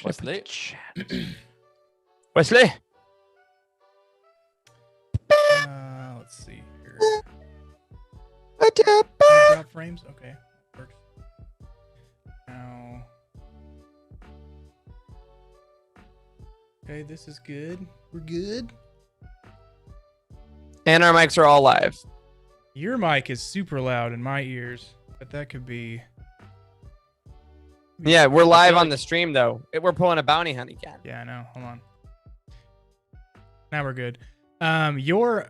Wesley. Wesley. Let's see here. Drop frames. Okay, works. Now. Okay, this is good. We're good. And our mics are all live. Your mic is super loud in my ears, but that could be. Yeah, we're live on the stream though. We're pulling a bounty hunt again. Yeah, I know. Hold on. Now we're good. Your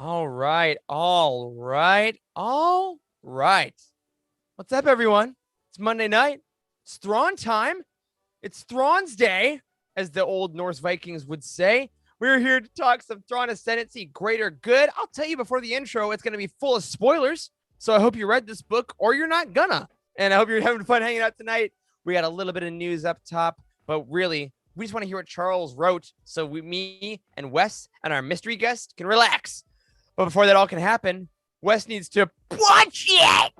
All right. All right. All right. What's up, everyone? It's Monday night. It's Thrawn time. It's Thrawn's day, as the old Norse Vikings would say. We're here to talk some Thrawn Ascendancy, greater good. I'll tell you before the intro, it's going to be full of spoilers. So I hope you read this book or you're not gonna. And I hope you're having fun hanging out tonight. We got a little bit of news up top, but really, we just want to hear what Charles wrote so me and Wes and our mystery guest can relax. But before that all can happen, Wes needs to watch it.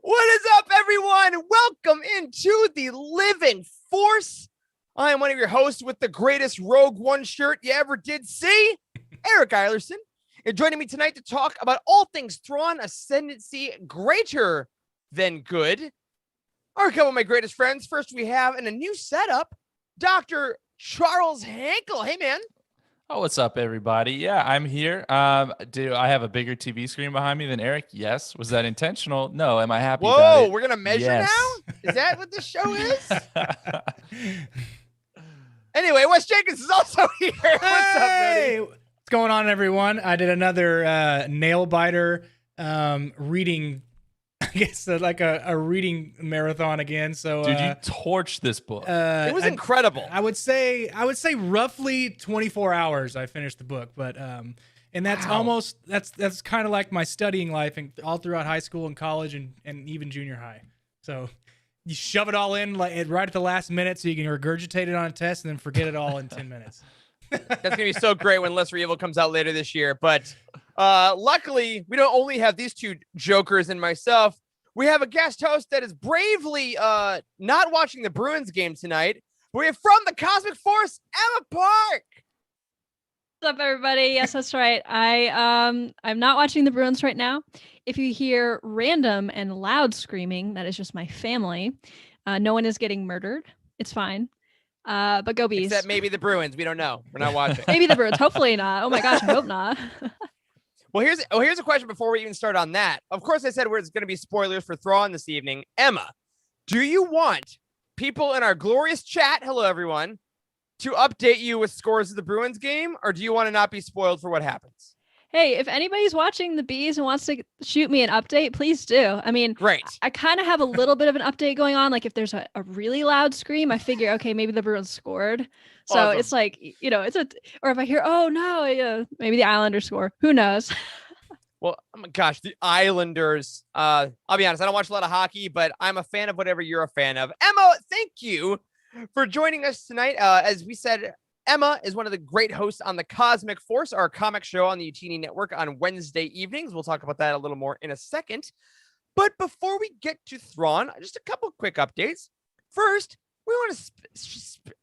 What is up, everyone? Welcome into the Living Force. I am one of your hosts with the greatest Rogue One shirt you ever did see, Eric Eilerson. And joining me tonight to talk about all things Thrawn Ascendancy, greater than good, are a couple of my greatest friends. First, we have in a new setup, Dr. Charles Hankel. Hey, man. Oh, what's up, everybody? Yeah, I'm here. Do I have a bigger TV screen behind me than Eric? Yes. Was that intentional? No. Am I happy about Whoa, it? we're going to measure Yes. now? Is that what this show is? Anyway, Wes Jenkins is also here. What's up, buddy? What's going on, everyone? I did another nail biter reading, I guess like a reading marathon again. So Dude, you torched this book. It was incredible. I would say roughly 24 hours I finished the book, but and that's Wow. almost that's kind of like my studying life and all throughout high school and college and even junior high. So you shove it all in like right at the last minute so you can regurgitate it on a test and then forget it all in 10 minutes. That's going to be so great when Lesser Evil comes out later this year. But luckily, we don't only have these two jokers and myself. We have a guest host that is bravely not watching the Bruins game tonight. But we have from the Cosmic Force, Emma Park. What's up, everybody? Yes, that's right. I'm not watching the Bruins right now. If you hear random and loud screaming, that is just my family. No one is getting murdered. It's fine. But go Bees. Except maybe the Bruins. We don't know. We're not watching. Maybe the Bruins. Hopefully not. Oh my gosh, I hope not. Well, here's a question before we even start on that. Of course, I said it's going to be spoilers for Thrawn this evening. Emma, do you want people in our glorious chat, hello everyone, to update you with scores of the Bruins game, or do you want to not be spoiled for what happens? Hey, if anybody's watching the Bees and wants to shoot me an update, please do. I mean, Great. I kind of have a little bit of an update going on. Like if there's a really loud scream, I figure, okay, maybe the Bruins scored. So Awesome. it's like, or if I hear, oh no, maybe the Islanders score. Who knows? Well, oh my gosh, the Islanders. I'll be honest, I don't watch a lot of hockey, but I'm a fan of whatever you're a fan of. Emma, thank you for joining us tonight. As we said, Emma is one of the great hosts on the Cosmic Force, our comic show on the Youtini network on Wednesday evenings. We'll talk about that a little more in a second. But before we get to Thrawn, just a couple quick updates. First, we want to...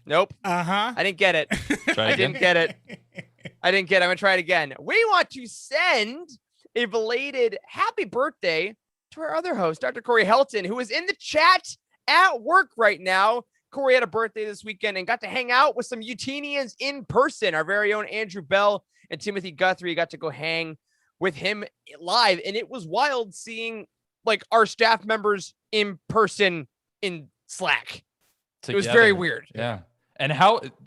Nope. Uh-huh. I didn't get it. Try I again. didn't get it. I'm going to try it again. We want to send a belated happy birthday to our other host, Dr. Corey Helton, who is in the chat at work right now. Corey had a birthday this weekend and got to hang out with some Youtinians in person. Our very own Andrew Bell and Timothy Guthrie got to go hang with him live. And it was wild seeing like our staff members in person in Slack. It was very Together. weird. Yeah. And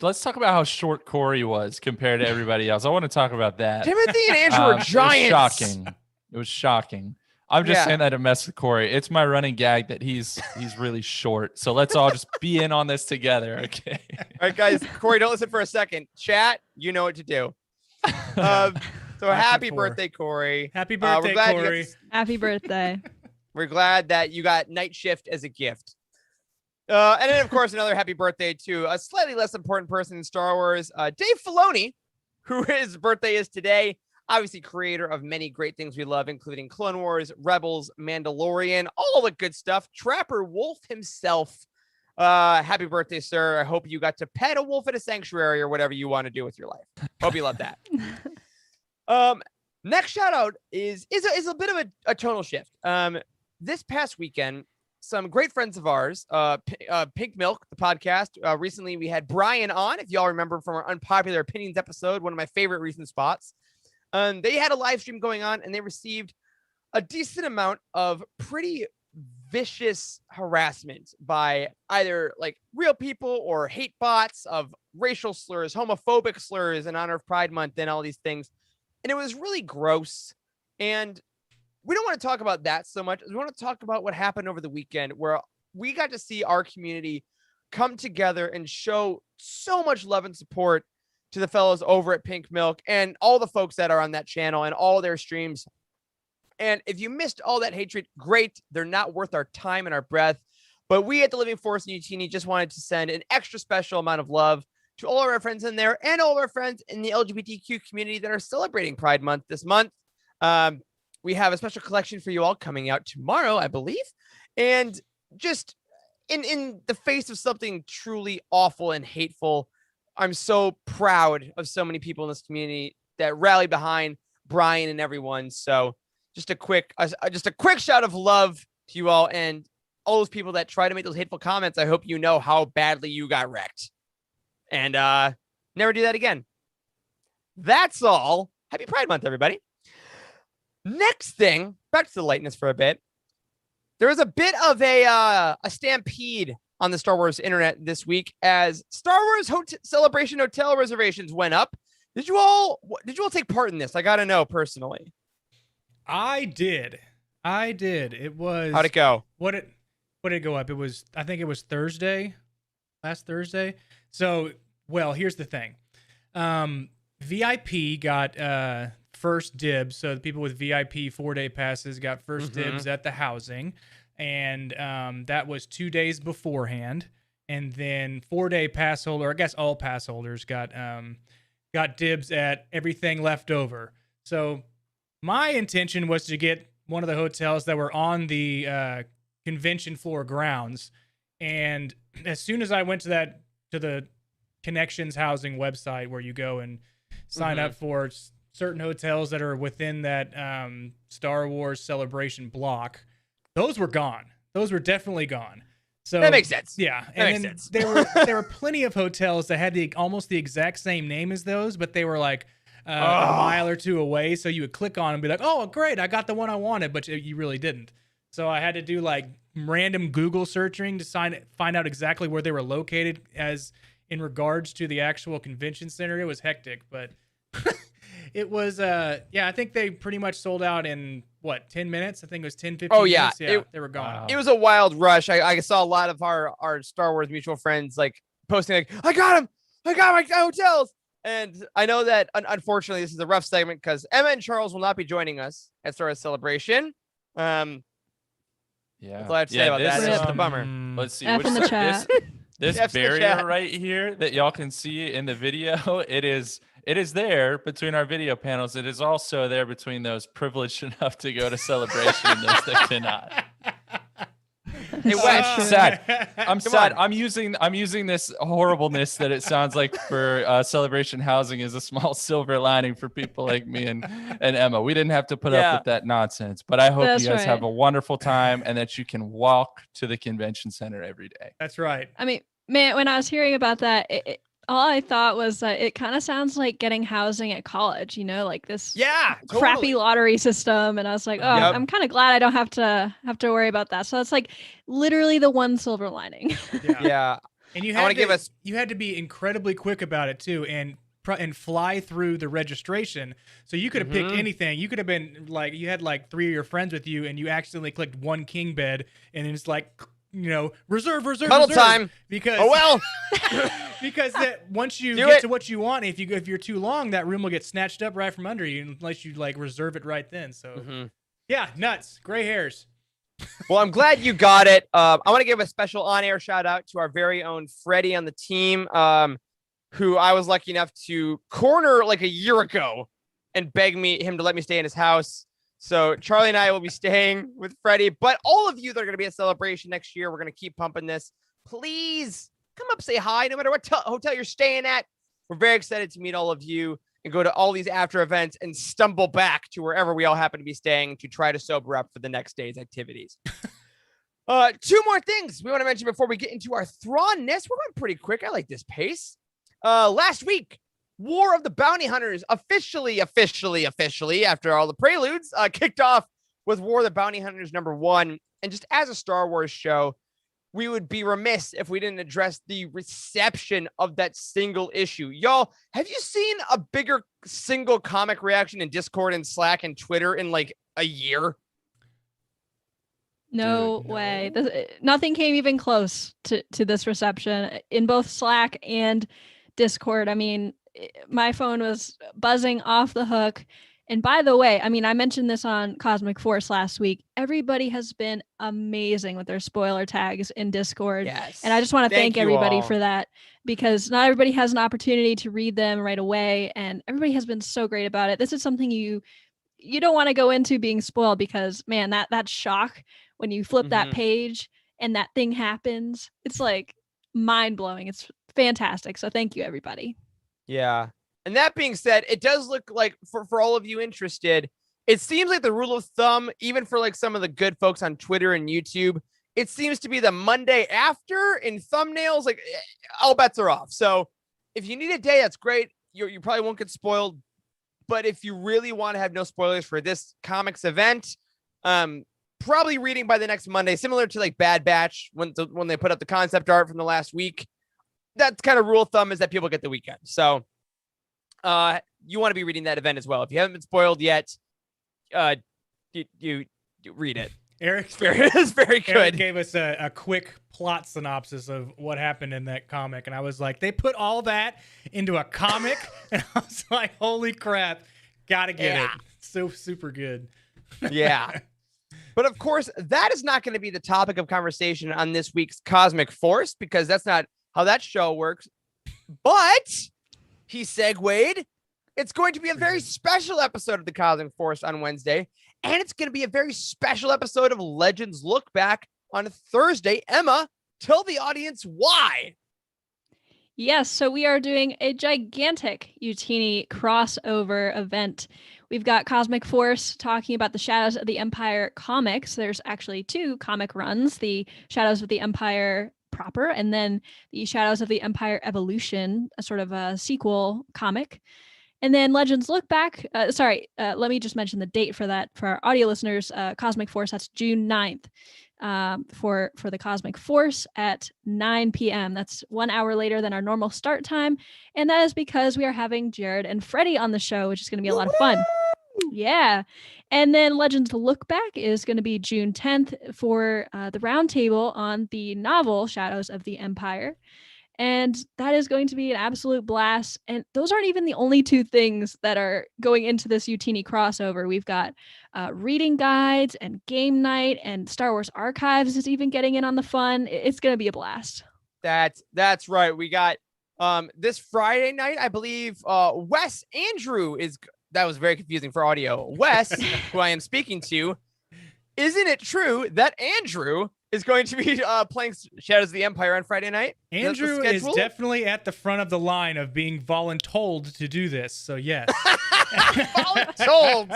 let's talk about how short Corey was compared to everybody else. I want to talk about that. Timothy and Andrew are giants. It was shocking. I'm just saying that to mess with Corey. It's my running gag that he's really short. So let's all just be in on this together. Okay. All right, guys. Corey, don't listen for a second. Chat, you know what to do. So happy birthday, Corey. Happy birthday, Corey. Happy birthday. We're glad that you got night shift as a gift. And then, of course, another happy birthday to a slightly less important person in Star Wars, Dave Filoni, who his birthday is today. Obviously, creator of many great things we love, including Clone Wars, Rebels, Mandalorian, all the good stuff. Trapper Wolf himself. Happy birthday, sir. I hope you got to pet a wolf at a sanctuary or whatever you want to do with your life. Hope you love that. Next shout out is a bit of a tonal shift. This past weekend, some great friends of ours, Pink Milk, the podcast. Recently, we had Brian on. If y'all remember from our Unpopular Opinions episode, one of my favorite recent spots. They had a live stream going on, and they received a decent amount of pretty vicious harassment by either like real people or hate bots of racial slurs, homophobic slurs in honor of Pride Month and all these things. And it was really gross. And we don't want to talk about that so much. We want to talk about what happened over the weekend, where we got to see our community come together and show so much love and support to the fellows over at Pink Milk and all the folks that are on that channel and all their streams. And if you missed all that hatred, great. They're not worth our time and our breath. But we at the Living Force and Youtini just wanted to send an extra special amount of love to all of our friends in there and all of our friends in the LGBTQ community that are celebrating Pride Month this month. We have a special collection for you all coming out tomorrow, I believe. And just in the face of something truly awful and hateful, I'm so proud of so many people in this community that rally behind Brian and everyone. So just a quick shout of love to you all and all those people that try to make those hateful comments. I hope you know how badly you got wrecked. And never do that again. That's all. Happy Pride Month, everybody. Next thing, back to the lightness for a bit. There was a bit of a stampede on the Star Wars internet this week as Star Wars Celebration hotel reservations went up. Did you all take part in this? I gotta know personally. I did. It was. How'd it go? What did it go up? I think it was last Thursday. So, well, here's the thing. VIP got first dibs. So the people with VIP 4-day passes got first dibs at the housing. And that was 2 days beforehand. And then 4-day pass holder, I guess all pass holders got dibs at everything left over. So my intention was to get one of the hotels that were on the convention floor grounds. And as soon as I went to the Connections Housing website where you go and sign up for certain hotels that are within that Star Wars Celebration block, those were gone. Those were definitely gone. So that makes sense. Yeah, that and makes then sense. there were plenty of hotels that had almost the exact same name as those, but they were like a mile or two away. So you would click on and be like, "Oh, great, I got the one I wanted," but you really didn't. So I had to do like random Google searching to find out exactly where they were located as in regards to the actual convention center. It was hectic, but it was I think they pretty much sold out in 10 minutes? I think it was 10, 15 minutes. Yeah, they were gone. Wow. It was a wild rush. I saw a lot of our Star Wars mutual friends like posting like, I got my hotels. And I know that unfortunately this is a rough segment because Emma and Charles will not be joining us at Star Wars Celebration. Yeah. That's all I have to say about that. That's the bummer. Let's see. F in the chat. This F in the barrier chat. right here that y'all can see in the video, it is there between our video panels. It is also there between those privileged enough to go to Celebration and those that cannot. Hey, Wes. Sad. I'm Come sad. on. I'm using this horribleness that it sounds like for Celebration housing as a small silver lining for people like me and Emma. We didn't have to put up with that nonsense, but I hope That's you guys right. have a wonderful time and that you can walk to the convention center every day. That's right. I mean, man, when I was hearing about that, all I thought was it kind of sounds like getting housing at college, like this crappy lottery system. And I was like, oh, Yep. I'm kind of glad I don't have to worry about that. So it's like literally the one silver lining. Yeah. And you I wanna had give you had to be incredibly quick about it too, and fly through the registration. So you could have picked anything. You could have been like, you had like 3 of your friends with you, and you accidentally clicked one king bed, and then it's like, reserve Huddle time. because because once you get to what you want, if you're too long, that room will get snatched up right from under you unless you like reserve it right then. So yeah, nuts, gray hairs. Well, I'm glad you got it. I want to give a special on-air shout out to our very own Freddie on the team, who I was lucky enough to corner like a year ago and beg him to let me stay in his house. So Charlie and I will be staying with Freddie, but all of you that are going to be at Celebration next year, we're going to keep pumping this. please come up, say hi, no matter what hotel you're staying at. We're very excited to meet all of you and go to all these after events and stumble back to wherever we all happen to be staying to try to sober up for the next day's activities. Two more things we want to mention before we get into our Thrawn-ness. We're going pretty quick. I like this pace. Last week, War of the Bounty Hunters officially, after all the preludes, kicked off with War of the Bounty Hunters #1. And just as a Star Wars show, we would be remiss if we didn't address the reception of that single issue. Y'all, have you seen a bigger single comic reaction in Discord and Slack and Twitter in like a year? No way. Nothing came even close to this reception in both Slack and Discord. I mean, my phone was buzzing off the hook. And by the way, I mean, I mentioned this on Cosmic Force last week. Everybody has been amazing with their spoiler tags in Discord. Yes. And I just want to thank everybody all for that, because not everybody has an opportunity to read them right away. And everybody has been so great about it. This is something you don't want to go into being spoiled, because man, that shock when you flip that page and that thing happens, it's like mind blowing. It's fantastic. So thank you, everybody. Yeah. And that being said, it does look like for all of you interested, it seems like the rule of thumb, even for like some of the good folks on Twitter and YouTube, it seems to be the Monday after in thumbnails. Like all bets are off. So if you need a day, that's great. You probably won't get spoiled. But if you really want to have no spoilers for this comics event, probably reading by the next Monday, similar to like Bad Batch when they put up the concept art from the last week. That's kind of rule of thumb, is that people get the weekend. So you want to be reading that event as well. If you haven't been spoiled yet, you read it. Eric is very good. Eric gave us a quick plot synopsis of what happened in that comic, and I was like, they put all that into a comic, and I was like, holy crap, gotta get it. So super good. Yeah. But of course, that is not going to be the topic of conversation on this week's Cosmic Force, because that's not how that show works. But he segued. It's going to be a very special episode of the Cosmic Force on Wednesday, and it's going to be a very special episode of Legends Look Back on Thursday. Emma, tell the audience why. Yes, so we are doing a gigantic Youtini crossover event. We've got Cosmic Force talking about the Shadows of the Empire comics. There's actually 2 comic runs, the Shadows of the Empire proper, and then the Shadows of the Empire Evolution, a sort of a sequel comic. And then Legends Look Back. Let me just mention the date for that for our audio listeners. Cosmic Force, that's June 9th for the Cosmic Force at 9 p.m. That's 1 hour later than our normal start time. And that is because we are having Jared and Freddie on the show, which is going to be a lot of fun. Yeah. And then Legends Look Back is going to be June 10th for the Roundtable on the novel Shadows of the Empire. And that is going to be an absolute blast. And those aren't even the only 2 things that are going into this Youtini crossover. We've got reading guides and game night, and Star Wars Archives is even getting in on the fun. It's going to be a blast. That's right. We got this Friday night, I believe, Wes Andrew is... That was very confusing for audio. Wes, who I am speaking to, isn't it true that Andrew is going to be playing Shadows of the Empire on Friday night? Andrew is definitely at the front of the line of being voluntold to do this. So yes. Voluntold.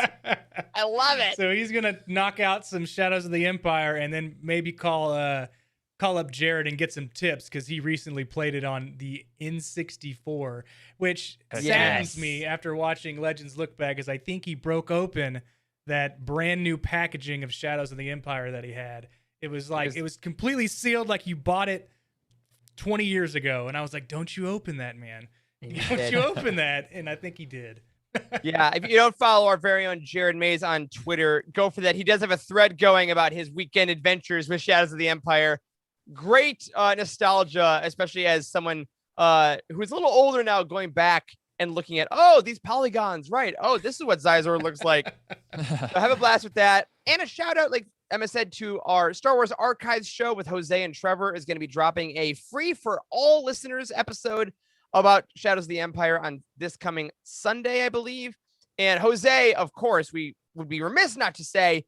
I love it. So he's going to knock out some Shadows of the Empire and then maybe call up Jared and get some tips, because he recently played it on the N64, which saddens me after watching Legends Look Back, as I think he broke open that brand new packaging of Shadows of the Empire that he had. It was like, it was completely sealed like you bought it 20 years ago. And I was like, don't you open that, man. Don't you open that. And I think he did. Yeah, if you don't follow our very own Jared Mays on Twitter, go for that. He does have a thread going about his weekend adventures with Shadows of the Empire. Great nostalgia, especially as someone who's a little older now, going back and looking at, oh, these polygons, right? Oh, this is what Xizor looks like. So have a blast with that. And a shout out, like Emma said, to our Star Wars Archives show with Jose and Trevor is going to be dropping a free for all listeners episode about Shadows of the Empire on this coming Sunday, I believe. And Jose, of course, we would be remiss not to say,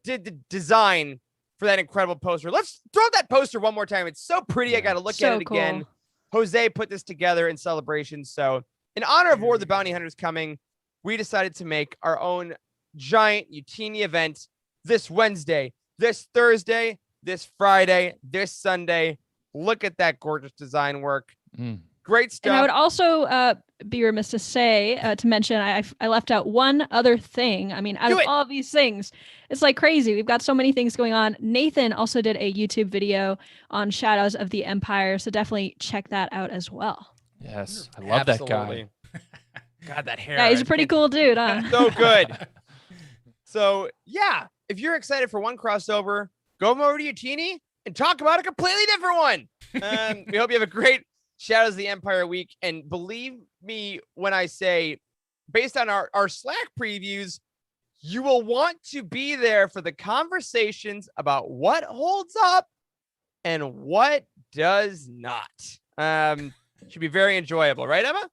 did the design for that incredible poster. Let's throw that poster one more time. It's so pretty. I got to look at it again. Jose put this together in celebration. So in honor of War of the Bounty Hunters coming, we decided to make our own giant Youtini event this Wednesday, this Thursday, this Friday, this Sunday. Look at that gorgeous design work. Great stuff. And I would also be remiss to say, to mention, I left out one other thing. I mean, out of all of these things, it's like crazy. We've got so many things going on. Nathan also did a YouTube video on Shadows of the Empire, so definitely check that out as well. Yes, I love that guy. God, that hair. Yeah, he's a pretty cool dude, huh? So good. So, yeah, if you're excited for one crossover, go over to Youtini and talk about a completely different one. We hope you have a great Shadows of the Empire week. And believe me when I say, based on our Slack previews, you will want to be there for the conversations about what holds up and what does not. Should be very enjoyable, right, Emma?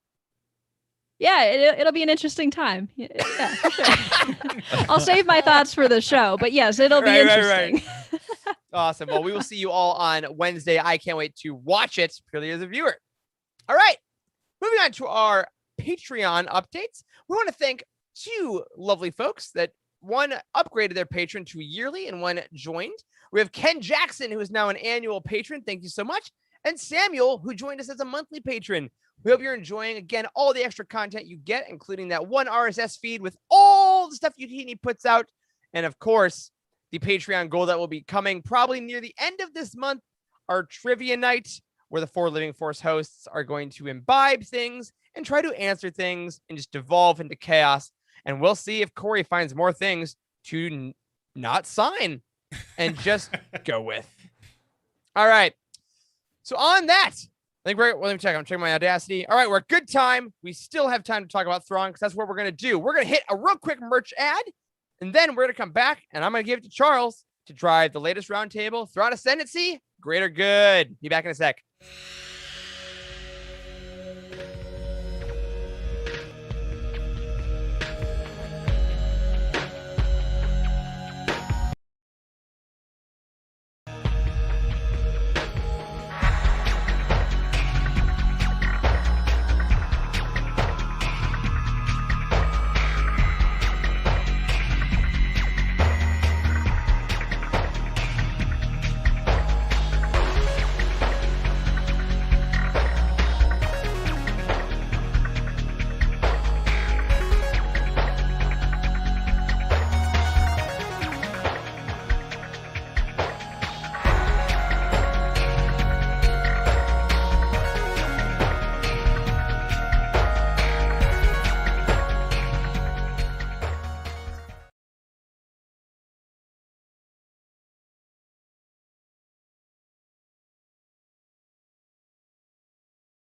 Yeah, it'll be an interesting time. Yeah, for sure. I'll save my thoughts for the show, but yes, it'll be interesting. Right. Awesome. Well, we will see you all on Wednesday. I can't wait to watch it purely as a viewer. All right. Moving on to our Patreon updates. We want to thank two lovely folks that one upgraded their patron to yearly and one joined. We have Ken Jackson, who is now an annual patron. Thank you so much. And Samuel, who joined us as a monthly patron. We hope you're enjoying, again, all the extra content you get, including that one RSS feed with all the stuff Youtini puts out. And, of course, the Patreon goal that will be coming probably near the end of this month, our trivia night, where the 4 Living Force hosts are going to imbibe things and try to answer things and just devolve into chaos. And we'll see if Corey finds more things to not sign and just go with. All right. So on that, I think let me check. I'm checking my Audacity. All right, we're at good time. We still have time to talk about Thrawn because that's what we're going to do. We're going to hit a real quick merch ad, and then we're going to come back, and I'm going to give it to Charles to drive the latest Roundtable, Thrawn Ascendancy, Greater Good. Be back in a sec.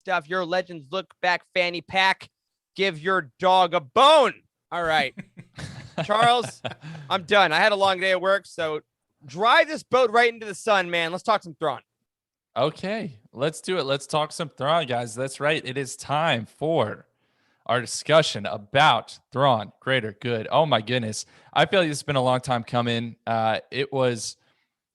Stuff your Legends Look Back fanny pack. Give your dog a bone. All right. Charles, I'm done. I had a long day at work, so drive this boat right into the sun, man. Let's talk some Thrawn. Okay, let's do it. Let's talk some Thrawn, guys. That's right. It is time for our discussion about Thrawn, Greater Good. Oh my goodness. I feel like it's been a long time coming. It was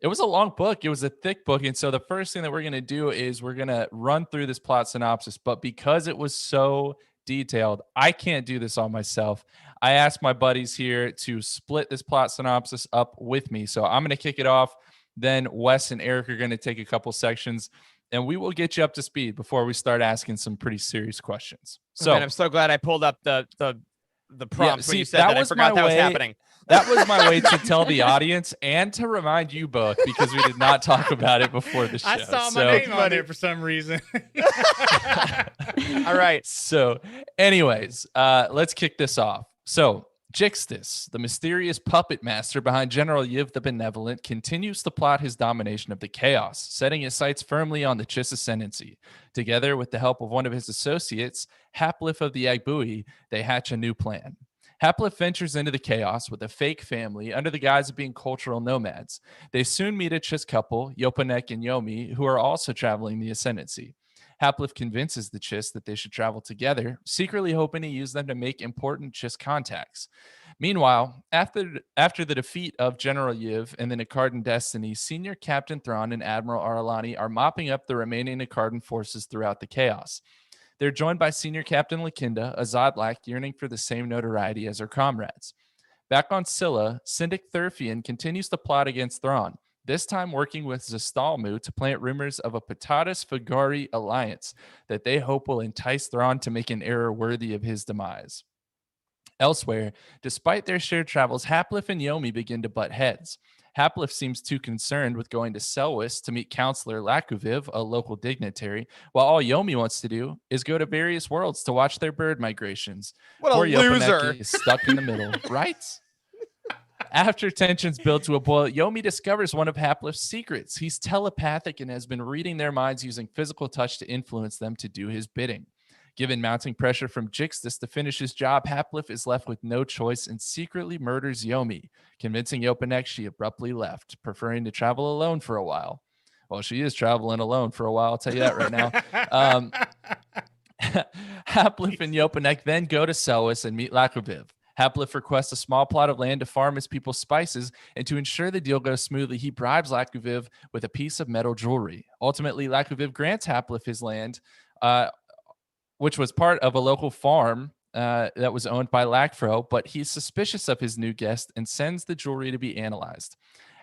a long book. It was a thick book. And so the first thing that we're going to do is we're going to run through this plot synopsis. But because it was so detailed, I can't do this all myself. I asked my buddies here to split this plot synopsis up with me. So I'm going to kick it off. Then Wes and Eric are going to take a couple sections, and we will get you up to speed before we start asking some pretty serious questions. So man, I'm so glad I pulled up the prompts when you said that. I forgot that was happening. That was my way to tell the audience and to remind you both, because we did not talk about it before the show. I saw my name on there for some reason. All right. So anyways, let's kick this off. So Jixtus, the mysterious puppet master behind General Yiv the Benevolent, continues to plot his domination of the chaos, setting his sights firmly on the Chiss Ascendancy. Together with the help of one of his associates, Haplif of the Agbui, they hatch a new plan. Haplif ventures into the chaos with a fake family under the guise of being cultural nomads. They soon meet a Chiss couple, Yopanek and Yomi, who are also traveling the Ascendancy. Haplif convinces the Chiss that they should travel together, secretly hoping to use them to make important Chiss contacts. Meanwhile, after the defeat of General Yiv and the Nikardan Destiny, Senior Captain Thrawn and Admiral Aralani are mopping up the remaining Nikardan forces throughout the chaos. They're joined by Senior Captain Lakinda, a Zodlak yearning for the same notoriety as her comrades. Back on Scylla, Syndic Thurfian continues to plot against Thrawn, this time working with Zastalmu to plant rumors of a Patatus-Fagari alliance that they hope will entice Thrawn to make an error worthy of his demise. Elsewhere, despite their shared travels, Haplif and Yomi begin to butt heads. Haplif seems too concerned with going to Selwys to meet Counselor Lakuviv, a local dignitary, while all Yomi wants to do is go to various worlds to watch their bird migrations. What a Poor Yopanek loser. is stuck in the middle, right? After tensions build to a boil, Yomi discovers one of Haplif's secrets. He's telepathic and has been reading their minds using physical touch to influence them to do his bidding. Given mounting pressure from Jixtus to finish his job, Haplif is left with no choice and secretly murders Yomi, convincing Yopanek she abruptly left, preferring to travel alone for a while. Well, she is traveling alone for a while, I'll tell you that right now. Haplif and Yopanek then go to Selwys and meet Lakuviv. Haplif requests a small plot of land to farm his people's spices, and to ensure the deal goes smoothly, he bribes Lakuviv with a piece of metal jewelry. Ultimately, Lakuviv grants Haplif his land, which was part of a local farm that was owned by Lakfro, but he's suspicious of his new guest and sends the jewelry to be analyzed.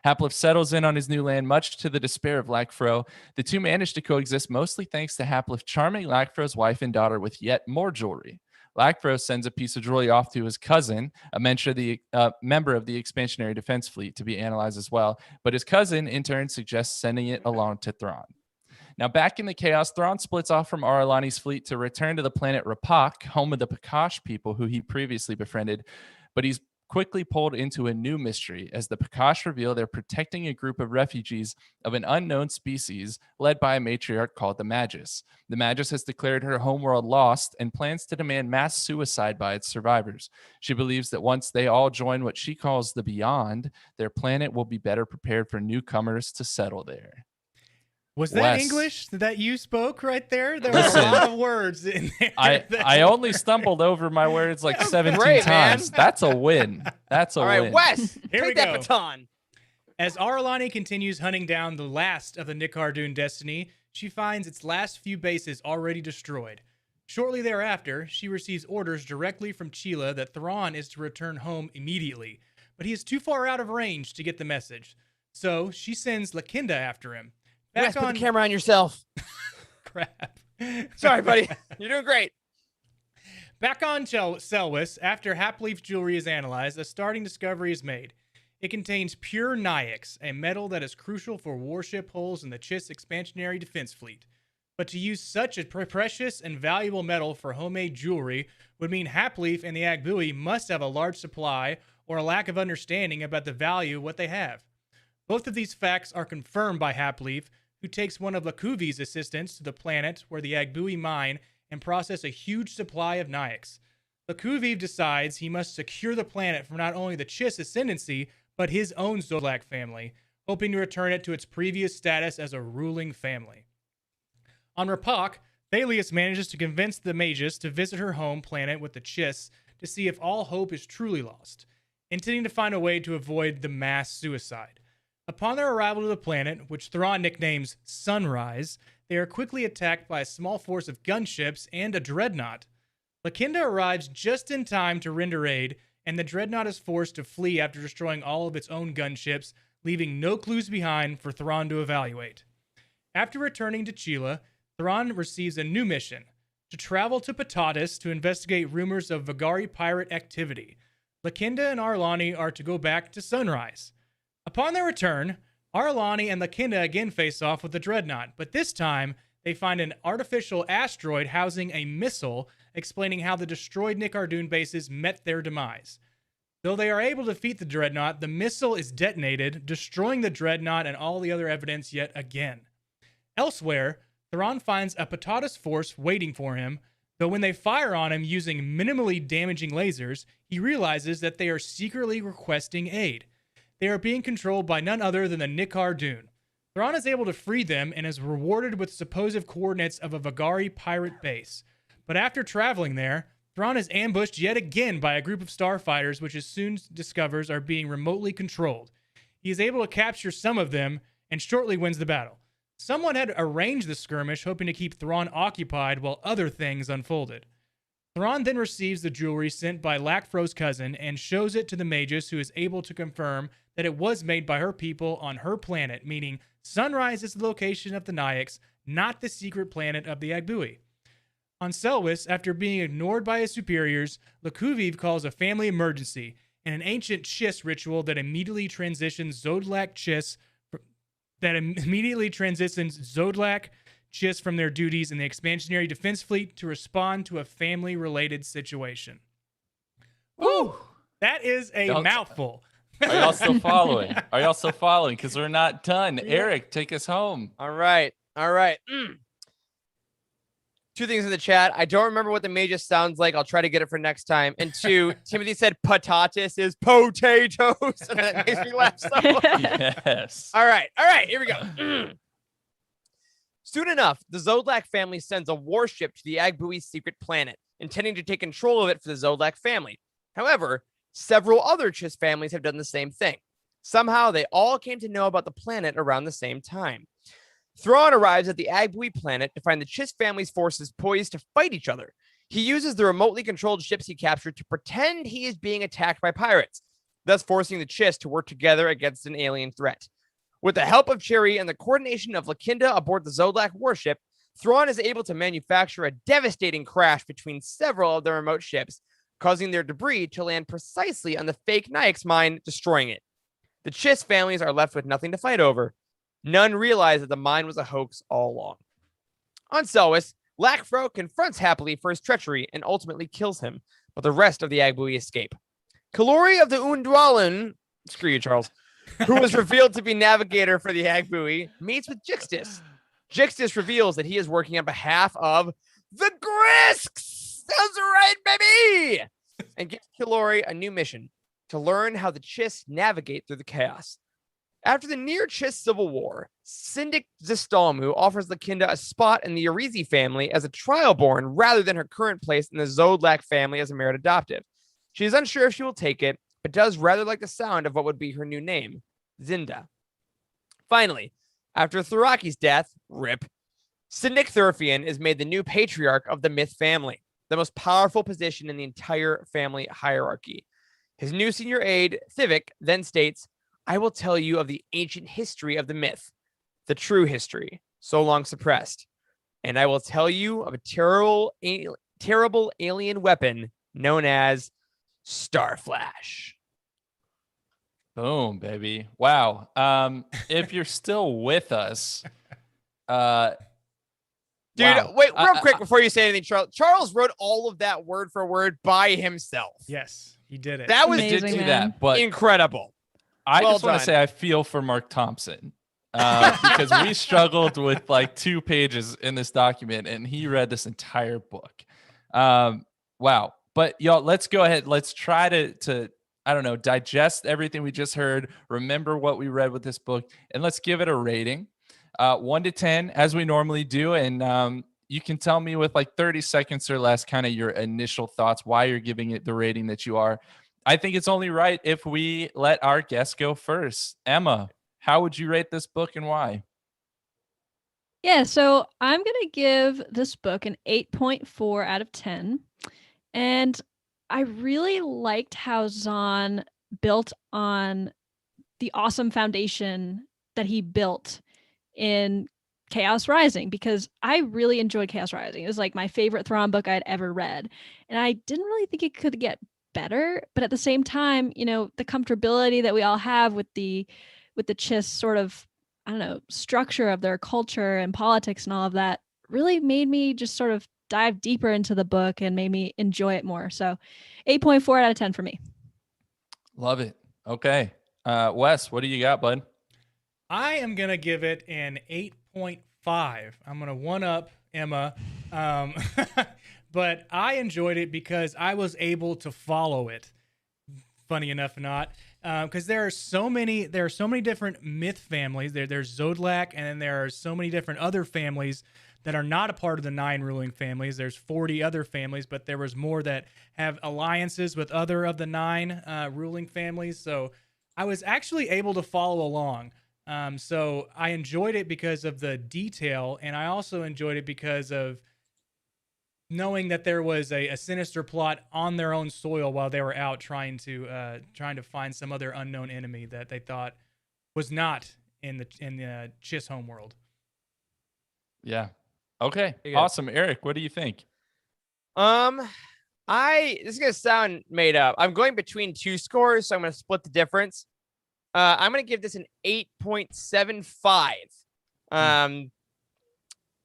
Haplif settles in on his new land, much to the despair of Lakfro. The two manage to coexist mostly thanks to Haplif charming Lakfro's wife and daughter with yet more jewelry. Lakfro sends a piece of jewelry off to his cousin, a member of the Expansionary Defense Fleet, to be analyzed as well, but his cousin, in turn, suggests sending it along to Thrawn. Now, back in the chaos, Thrawn splits off from Aralani's fleet to return to the planet Rapak, home of the Pakash people who he previously befriended, but he's quickly pulled into a new mystery as the Pakash reveal they're protecting a group of refugees of an unknown species led by a matriarch called the Magus. The Magus has declared her homeworld lost and plans to demand mass suicide by its survivors. She believes that once they all join what she calls the Beyond, their planet will be better prepared for newcomers to settle there. Was that Wes. English that you spoke right there? There were a lot of words in there. I only stumbled over my words like 17 great, man. times. That's a win. That's a All win. right, Wes, Here we take that go. baton. As Aralani continues hunting down the last of the Nikardan Destiny, she finds its last few bases already destroyed. Shortly thereafter, she receives orders directly from Chila that Thrawn is to return home immediately, but he is too far out of range to get the message. So she sends Lakinda after him. Wes, put the camera on yourself. Crap. Sorry, buddy. You're doing great. Back on Selwys, after Haplif's jewelry is analyzed, a starting discovery is made. It contains pure Nyx, a metal that is crucial for warship hulls in the Chiss Expansionary Defense Fleet. But to use such a precious and valuable metal for homemade jewelry would mean Haplif and the Agbui must have a large supply or a lack of understanding about the value of what they have. Both of these facts are confirmed by Haplif, who takes one of Lakuvi's assistants to the planet where the Agbui mine and process a huge supply of Nyx. Lakuvi decides he must secure the planet from not only the Chiss Ascendancy, but his own Zodlak family, hoping to return it to its previous status as a ruling family. On Rapak, Thalius manages to convince the Magus to visit her home planet with the Chiss to see if all hope is truly lost, intending to find a way to avoid the mass suicide. Upon their arrival to the planet, which Thrawn nicknames Sunrise, they are quickly attacked by a small force of gunships and a dreadnought. Lakinda arrives just in time to render aid, and the dreadnought is forced to flee after destroying all of its own gunships, leaving no clues behind for Thrawn to evaluate. After returning to Chila, Thrawn receives a new mission, to travel to Patatus to investigate rumors of Vagari pirate activity. Lakinda and Aralani are to go back to Sunrise. Upon their return, Aralani and Lakinda again face off with the dreadnought, but this time they find an artificial asteroid housing a missile, explaining how the destroyed Nikardan bases met their demise. Though they are able to defeat the dreadnought, the missile is detonated, destroying the dreadnought and all the other evidence yet again. Elsewhere, Thrawn finds a Patatus force waiting for him, though when they fire on him using minimally damaging lasers, he realizes that they are secretly requesting aid. They are being controlled by none other than the Nikardan. Thrawn is able to free them and is rewarded with supposed coordinates of a Vagari pirate base. But after traveling there, Thrawn is ambushed yet again by a group of starfighters, which he soon discovers are being remotely controlled. He is able to capture some of them and shortly wins the battle. Someone had arranged the skirmish, hoping to keep Thrawn occupied while other things unfolded. Thrawn then receives the jewelry sent by Lakfro's cousin and shows it to the Magus, who is able to confirm that it was made by her people on her planet, meaning Sunrise is the location of the Nayaks, not the secret planet of the Agbui. On Selwys, after being ignored by his superiors, Lakuviv calls a family emergency and an ancient Chiss ritual that immediately transitions Zodlak Chiss from their duties in the expansionary defense fleet to respond to a family-related situation. Woo! That is a mouthful. Are y'all still following? Are y'all still following? Because we're not done. Yeah. Eric, take us home. All right. Two things in the chat. I don't remember what the Magus sounds like. I'll try to get it for next time. And two, Timothy said patatas is potatoes. And that makes me laugh so much. Yes. All right. Here we go. Soon enough, the Zodlak family sends a warship to the Agbui's secret planet, intending to take control of it for the Zodlak family. However, several other Chiss families have done the same thing. Somehow, they all came to know about the planet around the same time. Thrawn arrives at the Agbui planet to find the Chiss family's forces poised to fight each other. He uses the remotely controlled ships he captured to pretend he is being attacked by pirates, thus forcing the Chiss to work together against an alien threat. With the help of Cherry and the coordination of Lakinda aboard the Zodlak warship, Thrawn is able to manufacture a devastating crash between several of the remote ships, causing their debris to land precisely on the fake Nayak's mine, destroying it. The Chiss families are left with nothing to fight over. None realize that the mine was a hoax all along. On Selwys, Lakfro confronts Happily for his treachery and ultimately kills him, but the rest of the Agbui escape. Kalori of the Undwalin, screw you, Charles, who was revealed to be navigator for the Agbui, meets with Jixtus. Jixtus reveals that he is working on behalf of the Grisks! That's right, baby! And gives Kalori a new mission, to learn how the Chiss navigate through the chaos. After the near-Chiss civil war, Syndic Zistalmu offers Lakinda a spot in the Arizi family as a trial-born rather than her current place in the Zodlak family as a merit adoptive. She is unsure if she will take it, but does rather like the sound of what would be her new name, Zinda. Finally, after Thuraki's death, RIP, Syndic Thurfian is made the new patriarch of the Myth family, the most powerful position in the entire family hierarchy. His new senior aide, Thivik, then states, "I will tell you of the ancient history of the myth, the true history, so long suppressed. And I will tell you of a terrible alien weapon known as Starflash." Boom, baby. Wow. If you're still with us, dude, wow. Wait, real quick before you say anything, Charles. Charles wrote all of that word for word by himself. Yes, he did it. That was Amazing, did do man. that, but incredible. I Well just want done. to say I feel for Mark Thompson because we struggled with like 2 pages in this document, and he read this entire book. Wow. But y'all, let's go ahead. Let's try to I don't know, digest everything we just heard, remember what we read with this book, and let's give it a rating. 1 to 10, as we normally do. And you can tell me with like 30 seconds or less kind of your initial thoughts, why you're giving it the rating that you are. I think it's only right if we let our guest go first. Emma, how would you rate this book and why? Yeah, so I'm going to give this book an 8.4 out of 10. And I really liked how Zahn built on the awesome foundation that he built in Chaos Rising, because I really enjoyed Chaos Rising. It was like my favorite Thrawn book I'd ever read. And I didn't really think it could get better. But at the same time, you know, the comfortability that we all have with the Chiss sort of, I don't know, structure of their culture and politics and all of that really made me just sort of dive deeper into the book and made me enjoy it more. So 8.4 out of 10 for me. Love it. Okay. Wes, what do you got, bud? I am going to give it an 8.5. I'm going to one up Emma. But I enjoyed it because I was able to follow it. funny enough or not, because there are so many different myth families. There's Zodlak, and then there are so many different other families that are not a part of the 9 ruling families. There's 40 other families, but there was more that have alliances with other of the 9 ruling families. So I was actually able to follow along. So I enjoyed it because of the detail, and I also enjoyed it because of knowing that there was a sinister plot on their own soil while they were out trying to find some other unknown enemy that they thought was not in the Chiss homeworld. Yeah. Okay. Pretty good. Awesome. Eric, what do you think? This is gonna sound made up. I'm going between 2 scores, so I'm gonna split the difference. I'm gonna give this an 8.75.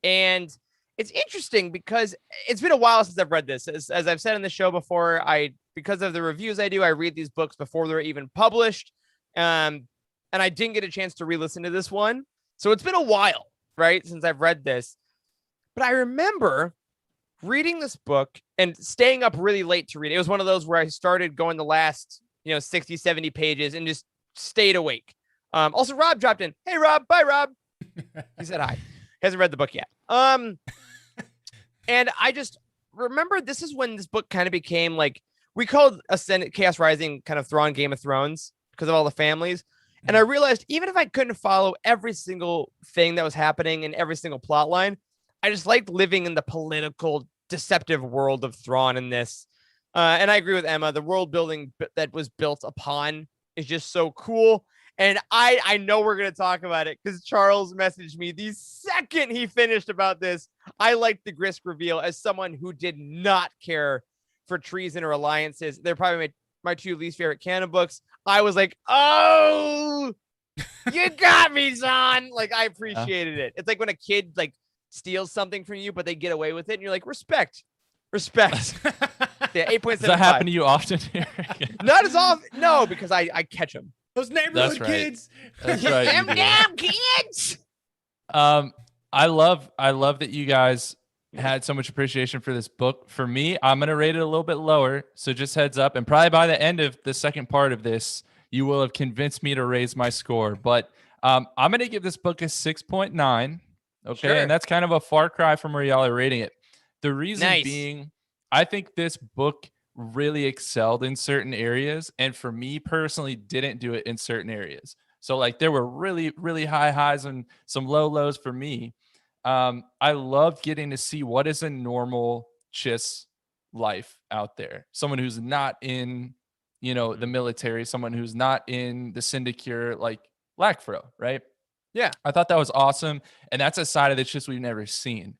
And it's interesting because it's been a while since I've read this. As I've said in the show before, because of the reviews I do, I read these books before they're even published. And I didn't get a chance to re-listen to this one. So it's been a while, right, since I've read this. But I remember reading this book and staying up really late to read it. It was one of those where I started going the last, 60, 70 pages and just stayed awake. Also, Rob dropped in. Hey, Rob. Bye, Rob. He said hi. He hasn't read the book yet. And I just remember this is when this book kind of became like, we called Chaos Rising kind of Thrawn Game of Thrones because of all the families. And I realized even if I couldn't follow every single thing that was happening in every single plot line, I just liked living in the political, deceptive world of Thrawn in this. And I agree with Emma. The world building that was built upon is just so cool. And I know we're going to talk about it because Charles messaged me the second he finished about this. I liked the Grisk reveal as someone who did not care for treason or alliances. They're probably my 2 least favorite canon books. I was like, oh, you got me, son. Like, I appreciated it. It's like when a kid steals something from you, but they get away with it. And you're like, respect. Yeah, 8.75. Does that happen to you often, Eric? Not as often. No, because I catch them. Those neighborhood That's right. kids. That's right. Them damn kids. I love that you guys had so much appreciation for this book. For me, I'm going to rate it a little bit lower. So just heads up. And probably by the end of the second part of this, you will have convinced me to raise my score. But I'm going to give this book a 6.9. Okay. Sure. And that's kind of a far cry from where y'all are rating it. The reason being, I think this book really excelled in certain areas. And for me personally, didn't do it in certain areas. So there were really, really high highs and some low lows for me. I loved getting to see what is a normal Chiss life out there. Someone who's not in, the military, someone who's not in the Syndicure, like Lakfro, right? Yeah. I thought that was awesome. And that's a side of the Chiss we've never seen.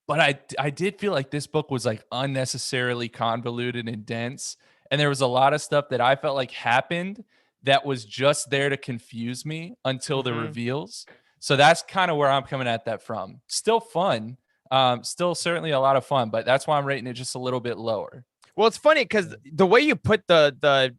But I did feel like this book was unnecessarily convoluted and dense. And there was a lot of stuff that I felt like happened that was just there to confuse me until the reveals. So that's kind of where I'm coming at that from. Still fun. Still certainly a lot of fun, but that's why I'm rating it just a little bit lower. Well, it's funny because the way you put the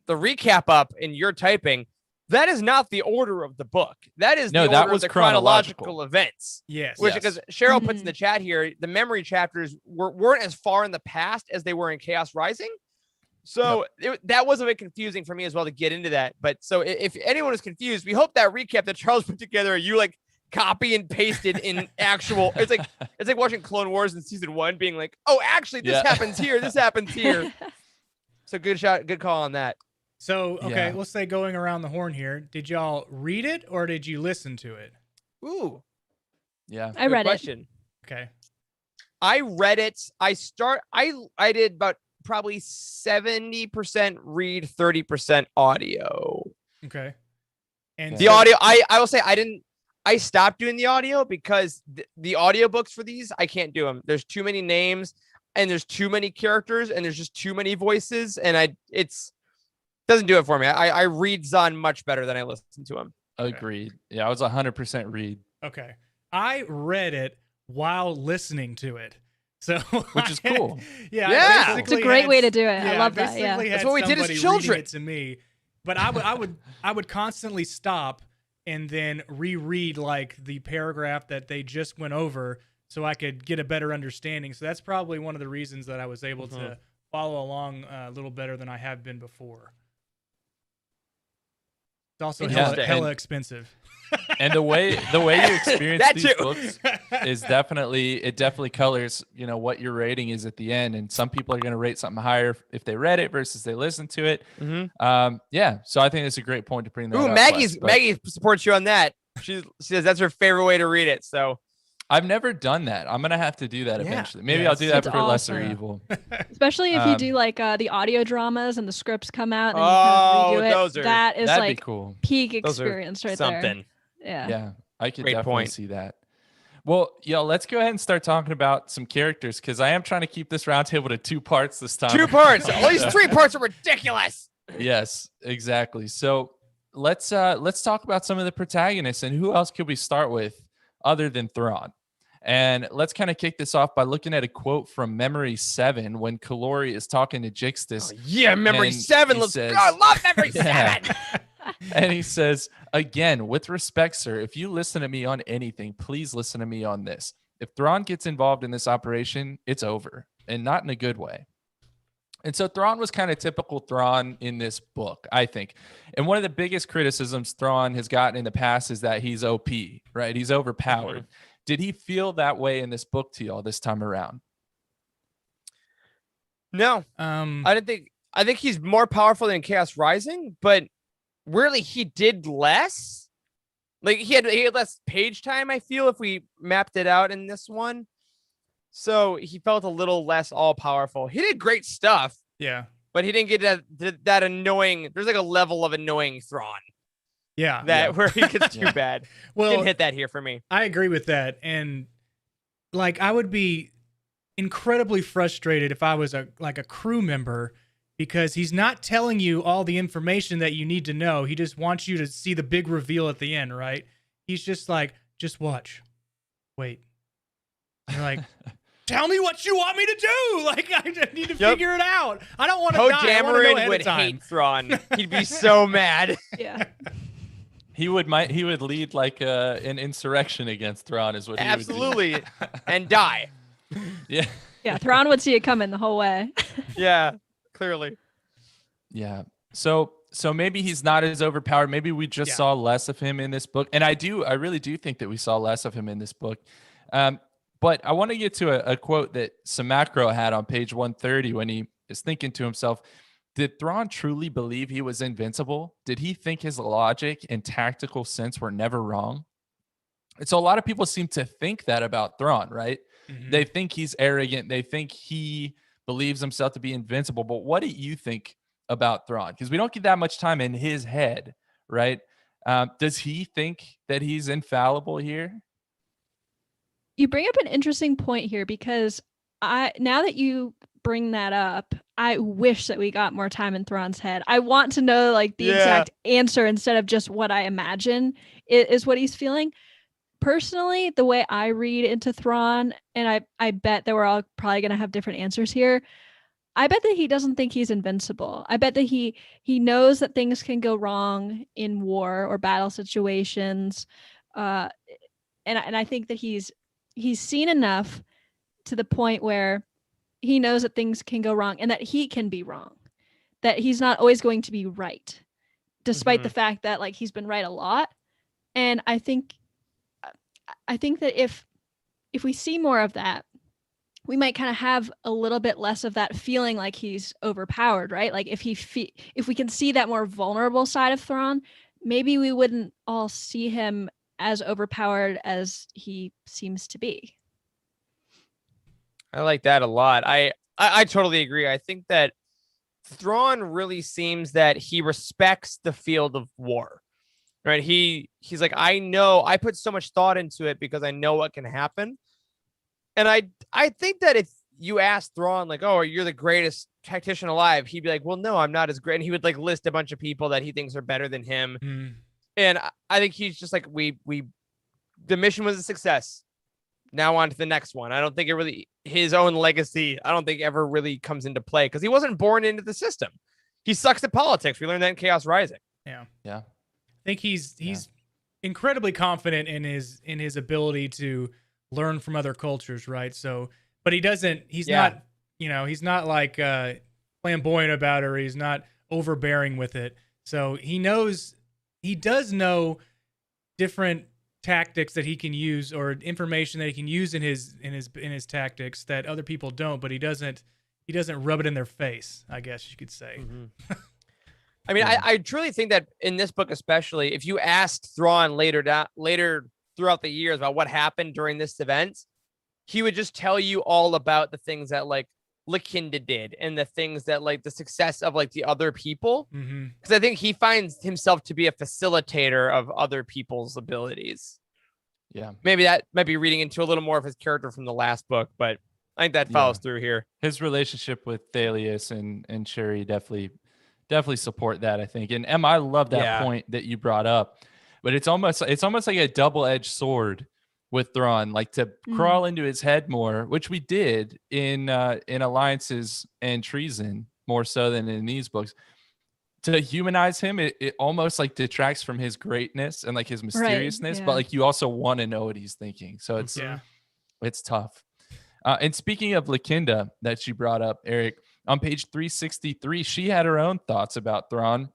recap up in your typing, that is not the order of the book. That is the order of the chronological events. Yes. Which, because Cheryl puts in the chat here, the memory chapters weren't as far in the past as they were in Chaos Rising. So that was a bit confusing for me as well to get into that. But so if anyone is confused, we hope that recap that Charles put together, you copy and pasted in actual. It's like watching Clone Wars in season 1, being like, oh, actually, this happens here. This happens here. So good call on that. So, okay, let's say going around the horn here. Did y'all read it or did you listen to it? Ooh. Yeah. I read it. Okay. I read it. I did about probably 70% read, 30% audio. Okay. And the audio, I will say I stopped doing the audio because the audiobooks for these, I can't do them. There's too many names and there's too many characters and there's just too many voices. And it's doesn't do it for me. I read Zahn much better than I listen to him. Agreed. Yeah, I was 100% read. Okay. I read it while listening to it. So which is cool. Yeah. It's a great way to do it. I love that. Yeah. That's what we did as children. It to me. But I would constantly stop and then reread the paragraph that they just went over so I could get a better understanding. So that's probably one of the reasons that I was able to follow along a little better than I have been before. It's also Interesting. hella expensive. And the way you experience That these too. books is definitely colors, what your rating is at the end. And some people are going to rate something higher if they read it versus they listen to it. Yeah. So I think it's a great point to bring that Ooh, up. Maggie supports you on that. She says that's her favorite way to read it. So I've never done that. I'm going to have to do that Yeah. eventually. Maybe Yeah, I'll do that it's for Lesser awesome. Evil. Especially if you do like the audio dramas and the scripts come out and then you Oh, kind of redo it. those are- That is That'd like be cool. peak Those are experience right something. there. Yeah. Yeah, I could Great definitely point. see that. Well, let's go ahead and start talking about some characters because I am trying to keep this roundtable to 2 parts this time. 2 parts. At least 3 parts are ridiculous. Yes, exactly. So let's talk about some of the protagonists and who else could we start with other than Thrawn? And let's kind of kick this off by looking at a quote from Memory 7 when Kalori is talking to Jixtus. Yeah, Memory And 7. he Let's says- go. I love Memory Yeah. 7. And he says, again, with respect, sir, if you listen to me on anything, please listen to me on this. If Thrawn gets involved in this operation, it's over, and not in a good way. And so Thrawn was kind of typical Thrawn in this book, I think. And one of the biggest criticisms Thrawn has gotten in the past is that he's OP, right? He's overpowered. Did he feel that way in this book to y'all this time around? No, I think he's more powerful than Chaos Rising, but really he did less. Like he had less page time, I feel, if we mapped it out in this one. So he felt a little less all powerful. He did great stuff, Yeah. but he didn't get that annoying. There's like a level of annoying Thrawn Yeah. that where he gets too bad. Well, Didn't hit that here for me. I agree with that. And like I would be incredibly frustrated if I was a crew member because he's not telling you all the information that you need to know. He just wants you to see the big reveal at the end, right? He's just like, just watch. Wait. And you're like, tell me what you want me to do. Like I just need to figure it out. I don't want to Poe die. I want to know Dameron ahead would of time. hate Thrawn. He'd be so mad. Yeah. He would lead like an insurrection against Thrawn is what he would Absolutely. And die. do. Yeah. Yeah. Thrawn would see it coming the whole way. Yeah, clearly. Yeah. So maybe he's not as overpowered. Maybe we just saw less of him in this book. And I really do think that we saw less of him in this book. But I want to get to a quote that Samacro had on page 130 when he is thinking to himself, did Thrawn truly believe he was invincible? Did he think his logic and tactical sense were never wrong? And so a lot of people seem to think that about Thrawn, right? Mhm. They think he's arrogant. They think he believes himself to be invincible. But what do you think about Thrawn? Because we don't get that much time in his head, right? Does he think that he's infallible here? You bring up an interesting point here because now that you bring that up, I wish that we got more time in Thrawn's head. I want to know like the exact answer instead of just what I imagine is what he's feeling. Personally, the way I read into Thrawn, and I bet that we're all probably going to have different answers here. I bet that he doesn't think he's invincible. I bet that he knows that things can go wrong in war or battle situations. And I think that he's seen enough to the point where he knows that things can go wrong and that he can be wrong, that he's not always going to be right, despite the fact that like he's been right a lot. And I think that if we see more of that, we might kind of have a little bit less of that feeling like he's overpowered, right? Like if we can see that more vulnerable side of Thrawn, maybe we wouldn't all see him as overpowered as he seems to be. I like that a lot. I totally agree. I think that Thrawn really seems that he respects the field of war, right? He's like, I know I put so much thought into it because I know what can happen. And I think that if you ask Thrawn, like, oh, you're the greatest tactician alive, he'd be like, well, no, I'm not as great. And he would like list a bunch of people that he thinks are better than him. Mm. And I think he's just like, the mission was a success. Now on to the next one. I don't think his own legacy, I don't think ever really comes into play because he wasn't born into the system. He sucks at politics. We learned that in Chaos Rising. Yeah. Yeah. I think he's incredibly confident in his ability to learn from other cultures, right? So, but he's not, he's not like flamboyant about it, or he's not overbearing with it. So he knows he does know different tactics that he can use, or information that he can use in his tactics that other people don't, but he doesn't rub it in their face, I guess you could say. Mm-hmm. I mean, I truly think that in this book, especially, if you asked Thrawn later throughout the years about what happened during this event, he would just tell you all about the things that like Lakinda did and the things that like the success of like the other people. Because I think he finds himself to be a facilitator of other people's abilities. Yeah. Maybe that might be reading into a little more of his character from the last book, but I think that follows through here. His relationship with Thalius and Sherry definitely support that, I think. And Emma, I love that point that you brought up, but it's almost like a double-edged sword with Thrawn, like to crawl into his head more, which we did in Alliances and Treason more so than in these books. To humanize him, it almost like detracts from his greatness and like his mysteriousness, but like you also want to know what he's thinking. So it's tough. And speaking of Lakinda that you brought up, Eric, on page 363, she had her own thoughts about Thrawn.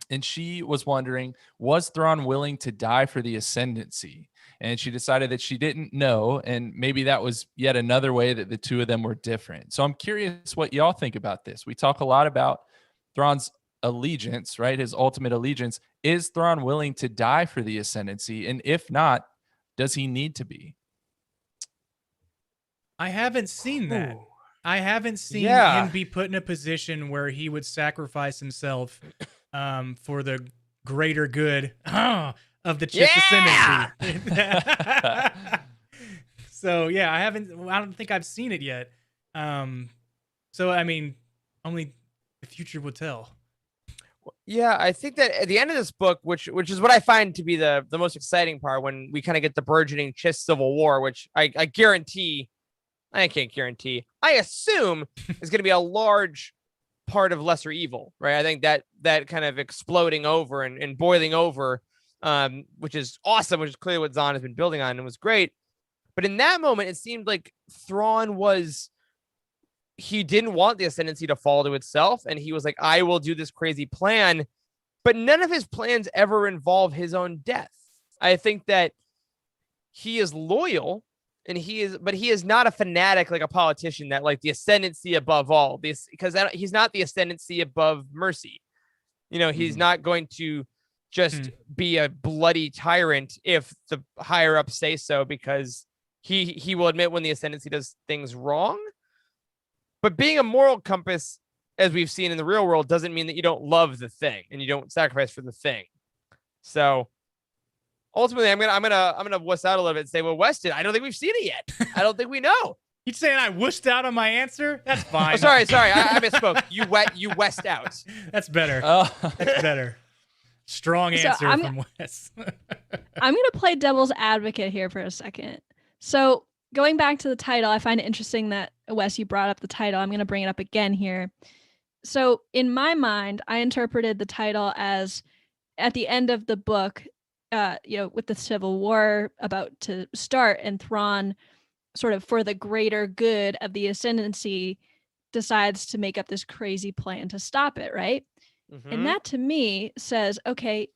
And she was wondering, was Thrawn willing to die for the Ascendancy? And she decided that she didn't know. And maybe that was yet another way that the two of them were different. So I'm curious what y'all think about this. We talk a lot about Thrawn's allegiance, right? His ultimate allegiance. Is Thrawn willing to die for the Ascendancy? And if not, does he need to be? I haven't seen that. I haven't seen him be put in a position where he would sacrifice himself for the greater good of the Chiss Ascendancy. So yeah, I don't think I've seen it yet. So I mean, only the future will tell. Yeah, I think that at the end of this book, which is what I find to be the most exciting part, when we kind of get the burgeoning Chiss Civil War, which I guarantee, I can't guarantee, I assume is going to be a large part of Lesser Evil, right? I think that kind of exploding over and boiling over, which is awesome, which is clearly what Zahn has been building on and was great. But in that moment, it seemed like Thrawn he didn't want the Ascendancy to fall to itself. And he was like, I will do this crazy plan. But none of his plans ever involve his own death. I think that he is loyal, and he is not a fanatic like a politician that like the Ascendancy above all this, because he's not the Ascendancy above mercy. You know, he's not going to just be a bloody tyrant if the higher ups say so, because he will admit when the Ascendancy does things wrong. But being a moral compass, as we've seen in the real world, doesn't mean that you don't love the thing and you don't sacrifice for the thing. So ultimately, I'm gonna wuss out a little bit and say, well, Weston, I don't think we've seen it yet. I don't think we know. You saying I wussed out on my answer? That's fine. Oh, sorry, I misspoke. You west out. That's better. That's better. Strong answer from Wes. I'm gonna play devil's advocate here for a second. So going back to the title, I find it interesting that, Wes, you brought up the title. I'm going to bring it up again here. So in my mind, I interpreted the title as at the end of the book, with the Civil War about to start, and Thrawn, sort of for the greater good of the Ascendancy, decides to make up this crazy plan to stop it, right? Mm-hmm. And that to me says, okay,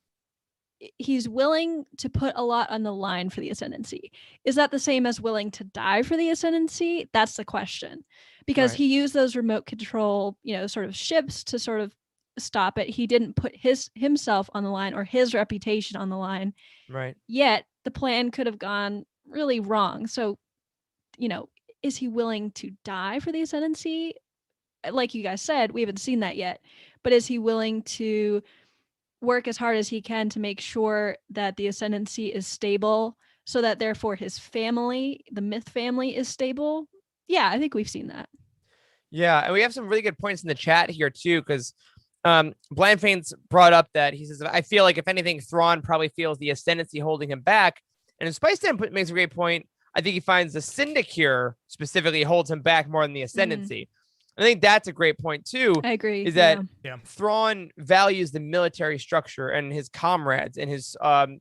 he's willing to put a lot on the line for the Ascendancy. Is that the same as willing to die for the Ascendancy? That's the question. Because he used those remote control, sort of ships to sort of stop it. He didn't put himself on the line or his reputation on the line. Right. Yet the plan could have gone really wrong. So, is he willing to die for the Ascendancy? Like you guys said, we haven't seen that yet. But is he willing to work as hard as he can to make sure that the Ascendancy is stable, so that therefore his family, the Myth family, is stable? Yeah, I think we've seen that. Yeah, and we have some really good points in the chat here too, because Blandfane's brought up that he says, I feel like if anything, Thrawn probably feels the Ascendancy holding him back. And Spice makes a great point. I think he finds the Syndicure specifically holds him back more than the Ascendancy. I think that's a great point too. I agree. Is that Thrawn values the military structure and his comrades and his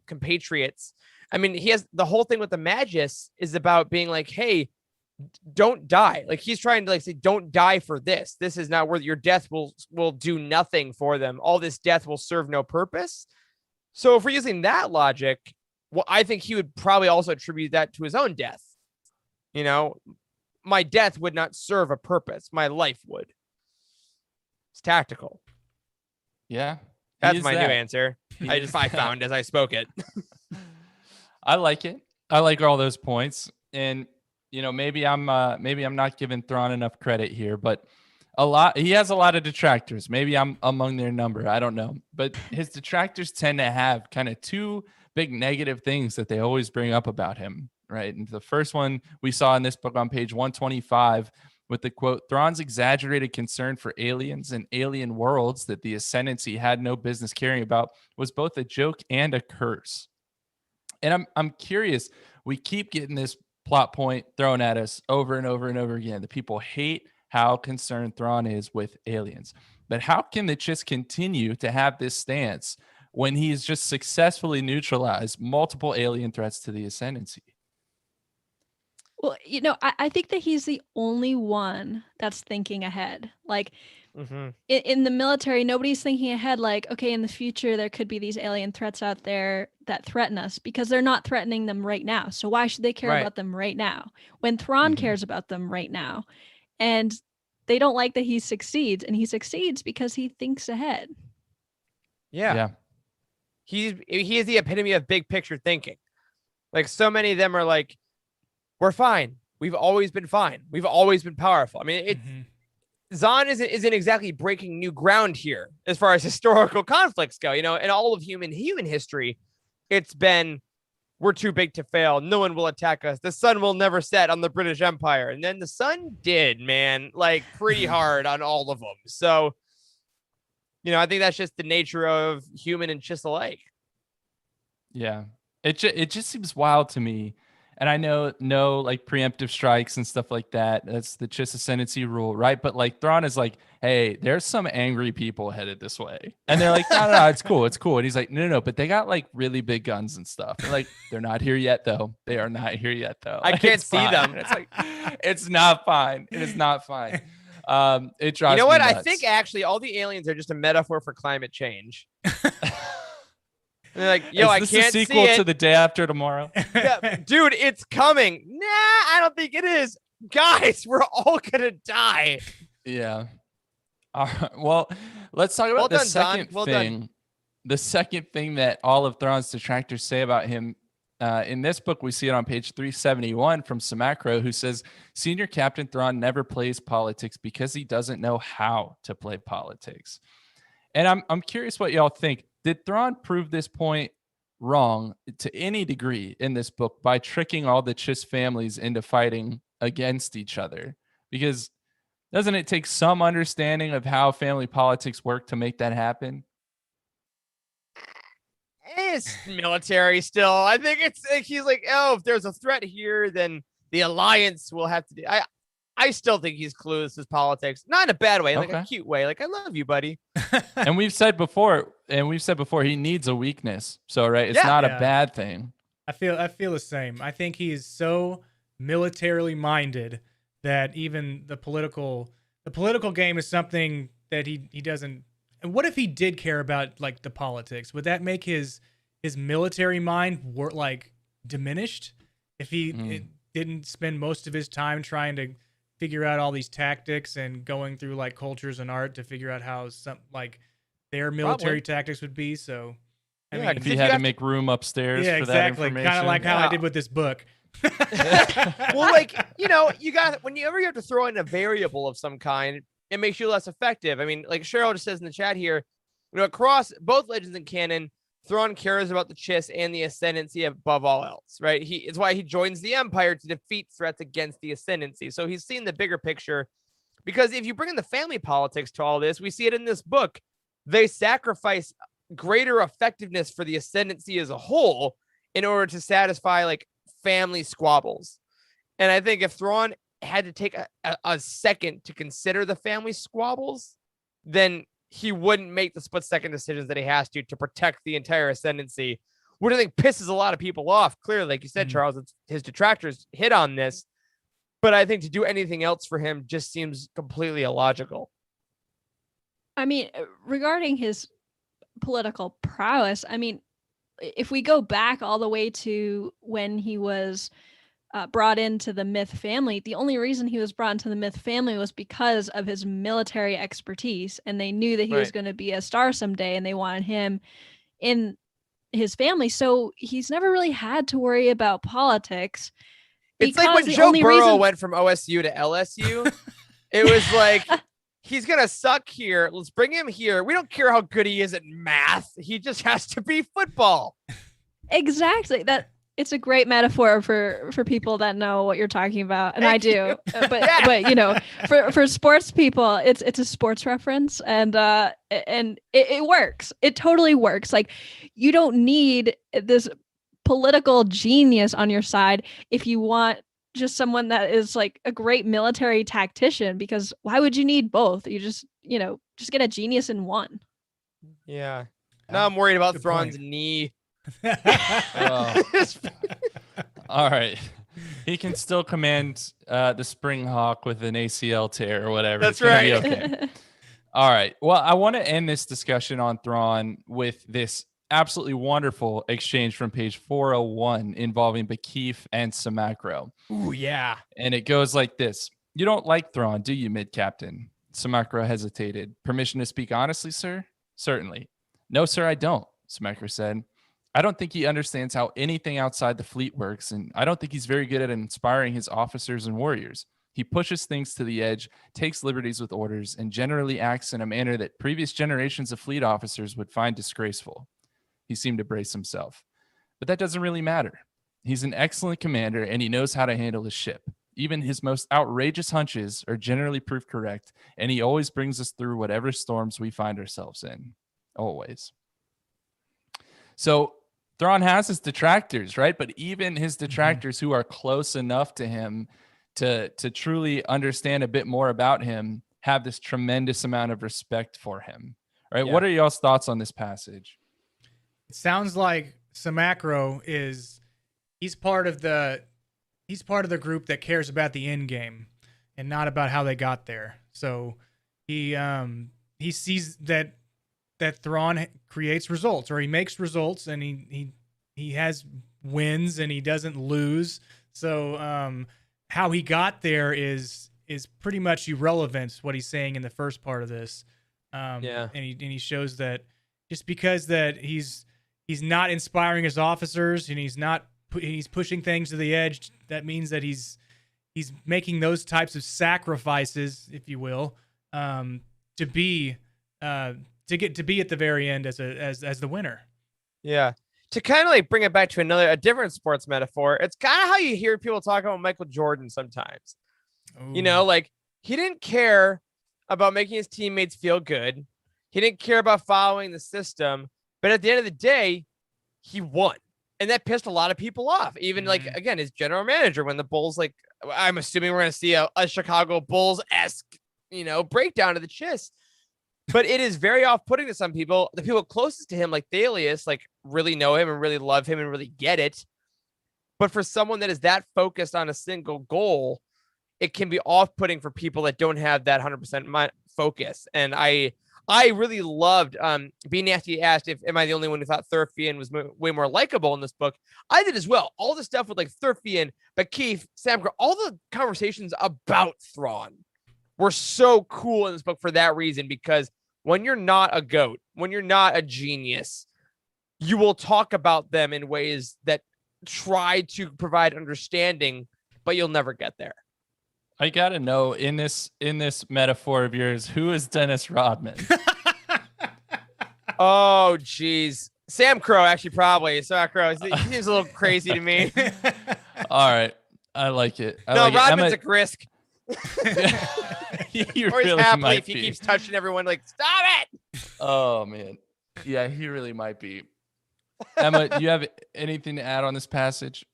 compatriots. I mean, he has the whole thing with the Magus is about being like, hey, don't die. Like he's trying to say, don't die for this. This is not worth your death will do nothing for them. All this death will serve no purpose. So if we're using that logic, well, I think he would probably also attribute that to his own death. You know, my death would not serve a purpose. My life would. It's tactical. Yeah. That's my new answer. I found as I spoke it. I like it. I like all those points. And maybe I'm not giving Thrawn enough credit here, but he has a lot of detractors. Maybe I'm among their number. I don't know. But his detractors tend to have kind of two big negative things that they always bring up about him, right? And the first one we saw in this book on page 125 with the quote, Thrawn's exaggerated concern for aliens and alien worlds that the Ascendancy had no business caring about was both a joke and a curse. And I'm curious, we keep getting this plot point thrown at us over and over and over again. The people hate how concerned Thrawn is with aliens. But how can the Chiss continue to have this stance when he's just successfully neutralized multiple alien threats to the Ascendancy? Well, I think that he's the only one that's thinking ahead. Like in the military, nobody's thinking ahead. Like, okay, in the future, there could be these alien threats out there that threaten us because they're not threatening them right now. So why should they care about them right now when Thrawn cares about them right now? And they don't like that he succeeds, and he succeeds because he thinks ahead. Yeah. He is the epitome of big picture thinking. Like so many of them are like, we're fine. We've always been fine. We've always been powerful. I mean, Zahn isn't exactly breaking new ground here as far as historical conflicts go. In all of human history, it's been, we're too big to fail. No one will attack us. The sun will never set on the British Empire. And then the sun did, man, like pretty hard on all of them. So, I think that's just the nature of human and Chiss alike. Yeah. It just seems wild to me. And I know no like preemptive strikes and stuff like that. That's the Chiss Ascendancy rule, right? But like Thrawn is like, hey, there's some angry people headed this way. And they're like, no, it's cool. It's cool. And he's like, no, but they got like really big guns and stuff. And like, they're not here yet, though. They are not here yet, though. I can't see them. And it's like, it's not fine. It is not fine. It drives me nuts. I think actually all the aliens are just a metaphor for climate change. And they're like, I can't see it. Is this a sequel to The Day After Tomorrow? Yeah, dude, it's coming. Nah, I don't think it is. Guys, we're all going to die. Yeah. Well, let's talk about the second thing. The second thing that all of Thrawn's detractors say about him. In this book, we see it on page 371 from Samacro, who says, Senior Captain Thrawn never plays politics because he doesn't know how to play politics. And I'm curious what y'all think. Did Thrawn prove this point wrong to any degree in this book by tricking all the Chiss families into fighting against each other? Because doesn't it take some understanding of how family politics work to make that happen? It's military still. I think it's like he's like, if there's a threat here, then the alliance will have to do. I still think he's clueless with politics, not in a bad way, like a cute way. Like, I love you, buddy. And we've said before, he needs a weakness. So, right, it's not a bad thing. I feel the same. I think he's so militarily minded that even the political game is something that he doesn't. And what if he did care about like the politics? Would that make his military mind diminished? If he didn't spend most of his time trying to figure out all these tactics and going through like cultures and art to figure out how their military tactics would be. So, I mean, if he had to make room upstairs for that information. Kind of like how I did with this book. Well, whenever you have to throw in a variable of some kind, it makes you less effective. I mean, like Cheryl just says in the chat here, across both legends and canon, Thrawn cares about the Chiss and the Ascendancy above all else, right? It's why he joins the Empire to defeat threats against the Ascendancy. So he's seen the bigger picture. Because if you bring in the family politics to all this, we see it in this book. They sacrifice greater effectiveness for the Ascendancy as a whole in order to satisfy like family squabbles. And I think if Thrawn had to take a second to consider the family squabbles, then he wouldn't make the split-second decisions that he has to protect the entire Ascendancy, which I think pisses a lot of people off. Clearly, like you said, Charles, his detractors hit on this, but I think to do anything else for him just seems completely illogical. I mean, regarding his political prowess, I mean, if we go back all the way to when he was brought into the Myth family, the only reason he was brought into the Myth family was because of his military expertise, and they knew that he was going to be a star someday, and they wanted him in his family. So he's never really had to worry about politics. It's like when Joe Burrow went from OSU to LSU. It was like, he's going to suck here. Let's bring him here. We don't care how good he is at math. He just has to be football. Exactly. It's a great metaphor for people that know what you're talking about, and I do. But you know, for sports people, it's a sports reference, and it works. It totally works. Like, you don't need this political genius on your side if you want just someone that is like a great military tactician, because why would you need both? You just get a genius in one. Yeah. Now I'm worried about Thrawn's knee. All right, he can still command the Spring Hawk with an ACL tear or whatever. That's right. Okay. All right, well, I want to end this discussion on Thrawn with this absolutely wonderful exchange from page 401 involving Bakif and Samacro. Ooh, yeah. And it goes like this: "You don't like Thrawn, do you, mid-captain?" Samacro hesitated. "Permission to speak honestly, sir?" "Certainly." "No, sir, I don't," Samacro said. "I don't think he understands how anything outside the fleet works, and I don't think he's very good at inspiring his officers and warriors. He pushes things to the edge, takes liberties with orders, and generally acts in a manner that previous generations of fleet officers would find disgraceful." He seemed to brace himself. "But that doesn't really matter. He's an excellent commander, and he knows how to handle his ship. Even his most outrageous hunches are generally proved correct, and he always brings us through whatever storms we find ourselves in. Always." So Thrawn has his detractors, right? But even his detractors who are close enough to him to truly understand a bit more about him have this tremendous amount of respect for him, right? Yeah. What are y'all's thoughts on this passage? It sounds like Samacro he's part of the group that cares about the end game and not about how they got there. So he sees that Thrawn creates results, or he makes results, and he has wins and he doesn't lose. So how he got there is pretty much irrelevant, what he's saying in the first part of this. And he shows that just because that he's not inspiring his officers and he's pushing things to the edge, that means that he's making those types of sacrifices, if you will, to be at the very end as the winner. Yeah. To kind of like bring it back to a different sports metaphor, it's kind of how you hear people talk about Michael Jordan sometimes. Ooh. You know, like, he didn't care about making his teammates feel good. He didn't care about following the system. But at the end of the day, he won. And that pissed a lot of people off. Even like, again, his general manager, when the Bulls, like, I'm assuming we're going to see a Chicago Bulls-esque, breakdown of the Chiss. But it is very off-putting to some people. The people closest to him, like Thalius, like, really know him and really love him and really get it. But for someone that is that focused on a single goal, it can be off-putting for people that don't have that 100% focus. And I really loved being nasty asked am I the only one who thought Thurfian was way more likable in this book. I did as well. All the stuff with like Thurfian, Bakif, Samcro, all the conversations about Thrawn were so cool in this book for that reason, because when you're not a goat, when you're not a genius, you will talk about them in ways that try to provide understanding, but you'll never get there. I gotta know, in this metaphor of yours, who is Dennis Rodman? Oh, geez. Sam Crow, actually, probably. Sam Crow. He seems a little crazy to me. All right. I like it. Rodman's a Grisk. He or he's really happy might if he be. keeps touching everyone, like, stop it. Oh, man. Yeah, he really might be. Emma, do you have anything to add on this passage?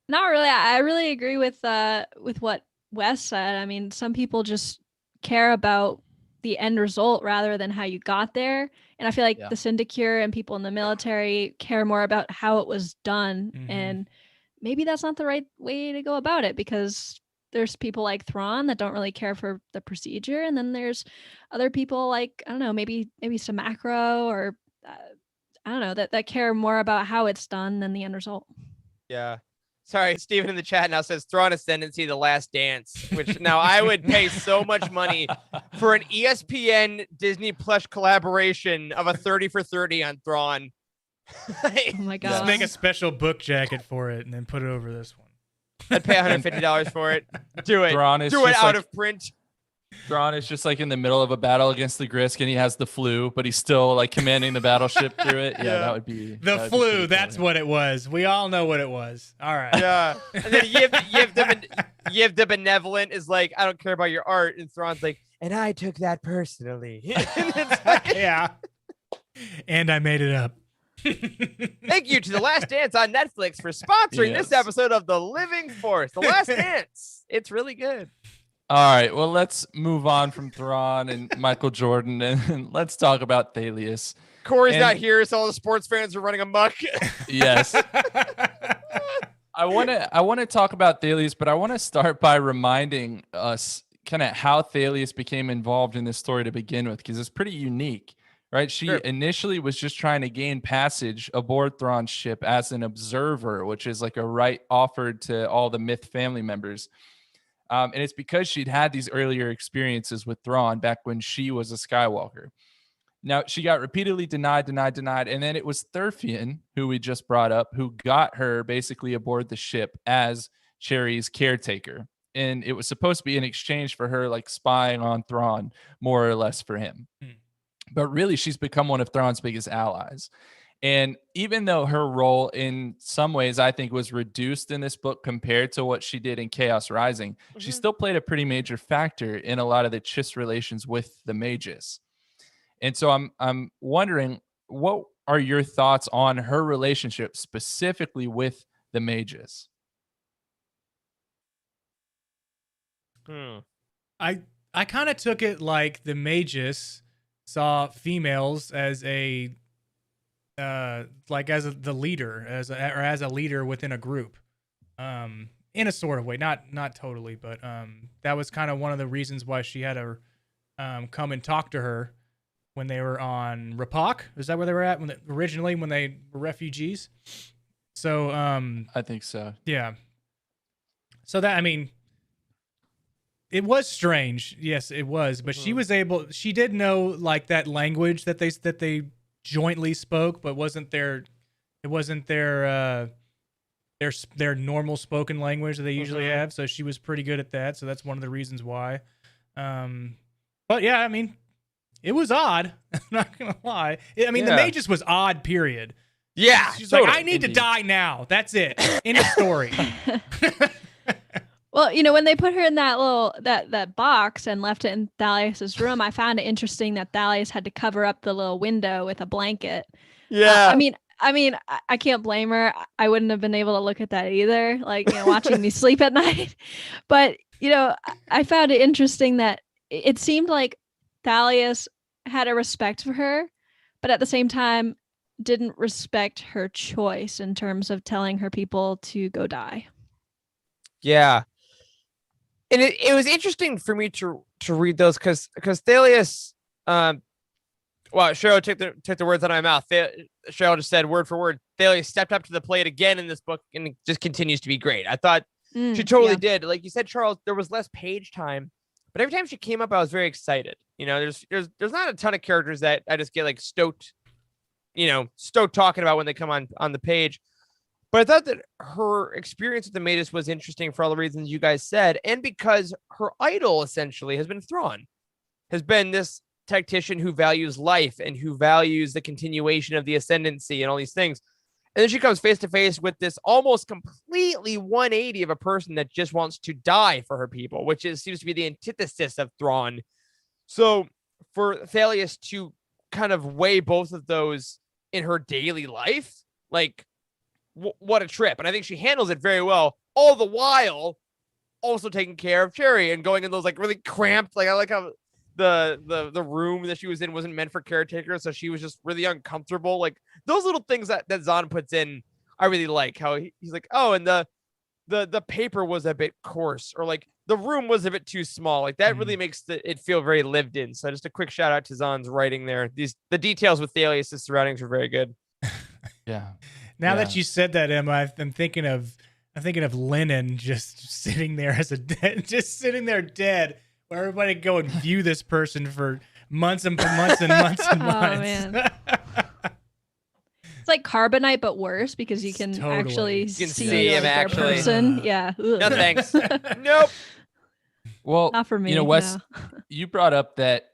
Not really. I really agree with what Wes said. I mean, some people just care about the end result rather than how you got there. And I feel like the Syndicure and people in the military care more about how it was done. Mm-hmm. And maybe that's not the right way to go about it, because there's people like Thrawn that don't really care for the procedure. And then there's other people like, I don't know, maybe Samacro or I don't know, that care more about how it's done than the end result. Yeah. Sorry, Steven in the chat now says Thrawn Ascendancy, The Last Dance, which now I would pay so much money for an ESPN Disney Plus collaboration of a 30 for 30 on Thrawn. Oh my god. Just make a special book jacket for it and then put it over this one. I'd pay $150 for it. Do it. Thrawn is Do it just out like- of print. Thrawn is just like in the middle of a battle against the Grisk, and he has the flu, but he's still like commanding the battleship through it. Yeah, that would be The flu, that's what it was. We all know what it was. All right. Yeah. And then Yiv the Benevolent is like, I don't care about your art. And Thrawn's like, and I took that personally. And it's like, Yeah. And I made it up. thank you to The Last Dance on Netflix for sponsoring this Yes. episode of The Living Force. The Last Dance. It's really good. All right, well, let's move on from Thrawn and Michael Jordan, and let's talk about Thalius. Corey's And- not here, so all the sports fans are running amok. Yes. I want to talk about Thalius, but I want to start by reminding us kind of how Thalius became involved in this story to begin with, because it's pretty unique, right? She Sure. initially was just trying to gain passage aboard Thrawn's ship as an observer, which is like a right offered to all the Myth family members. And it's because she'd had these earlier experiences with Thrawn back when she was a Skywalker. Now, she got repeatedly denied. And then it was Thurfian, who we just brought up, who got her basically aboard the ship as Cherry's caretaker. And it was supposed to be in exchange for her like spying on Thrawn, more or less for him. But really, she's become one of Thrawn's biggest allies. And even though her role in some ways, I think, was reduced in this book compared to what she did in Chaos Rising, she still played a pretty major factor in a lot of the Chiss relations with the mages. And so I'm wondering, what are your thoughts on her relationship specifically with the mages? I kind of took it like the mages saw females as the leader, as a leader within a group, in a sort of way, not totally, but that was kind of one of the reasons why she had to come and talk to her when they were on Rapak. Is that where they were at originally when they were refugees? So I think so. yeah. So that, I mean, it was strange. Yes, it was, but she did know like that language that they jointly spoke, but it wasn't their normal spoken language that they usually have. So she was pretty good at that. So that's one of the reasons why. But yeah, I mean, it was odd. I'm not gonna lie. The Magus was odd. Period. Yeah. She's totally. like, I need to die now. That's it. End of story. Well, when they put her in that little that box and left it in Thalius's room, I found it interesting that Thalius had to cover up the little window with a blanket. Yeah. I can't blame her. I wouldn't have been able to look at that either, like, watching me sleep at night. But, I found it interesting that it seemed like Thalius had a respect for her, but at the same time didn't respect her choice in terms of telling her people to go die. Yeah. And it was interesting for me to read those because Thalius, Cheryl took the words out of my mouth. Cheryl just said word for word, Thalius stepped up to the plate again in this book and it just continues to be great. I thought she totally did. Like you said, Charles, there was less page time, but every time she came up, I was very excited. There's not a ton of characters that I just get like stoked talking about when they come on the page. But I thought that her experience with the Magus was interesting for all the reasons you guys said, and because her idol essentially has been Thrawn, has been this tactician who values life and who values the continuation of the ascendancy and all these things. And then she comes face to face with this almost completely 180 of a person that just wants to die for her people, which seems to be the antithesis of Thrawn. So for Thalius to kind of weigh both of those in her daily life, like, what a trip. And I think she handles it very well, all the while also taking care of Cherry and going in those like really cramped, like I like how the room that she was in wasn't meant for caretakers, so she was just really uncomfortable. Like those little things that Zahn puts in, I really like how he's like, oh, and the paper was a bit coarse, or like the room was a bit too small. Like that really makes it feel very lived in. So just a quick shout out to Zahn's writing there. The details with Thalius' surroundings were very good. Yeah. Now Yeah. that you said that, Emma, I'm thinking of Lennon just sitting there as a dead, just sitting there dead, where everybody go and view this person for months and months and months and Oh, months. man. It's like Carbonite, but worse because you can Totally. actually You can see see him like, their actually. person. Yeah. No Ugh. thanks. Nope. Well, Not for me. Wes, no. you brought up that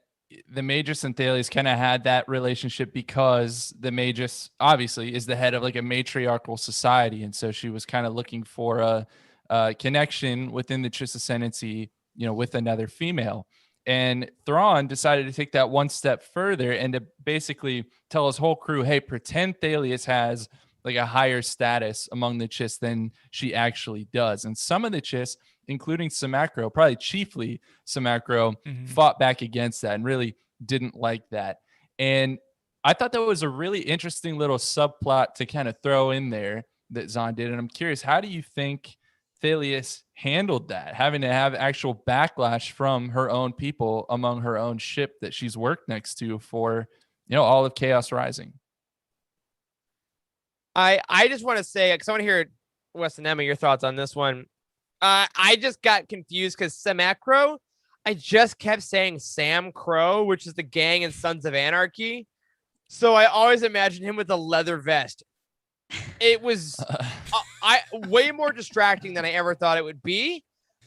the Magus and Thales kind of had that relationship because the Magus obviously is the head of like a matriarchal society. And so she was kind of looking for a connection within the Chiss Ascendancy, with another female. And Thrawn decided to take that one step further and to basically tell his whole crew, hey, pretend Thales has like a higher status among the Chiss than she actually does. And some of the Chiss, including Samacro, probably chiefly Samacro, fought back against that and really didn't like that. And I thought that was a really interesting little subplot to kind of throw in there that Zahn did. And I'm curious, how do you think Thales handled that, having to have actual backlash from her own people among her own ship that she's worked next to for, all of Chaos Rising? I just want to say, because I want to hear, Wes and Emma, your thoughts on this one. I just got confused because Samacro, I just kept saying Sam Crow, which is the gang in Sons of Anarchy. So I always imagined him with a leather vest. It was way more distracting than I ever thought it would be,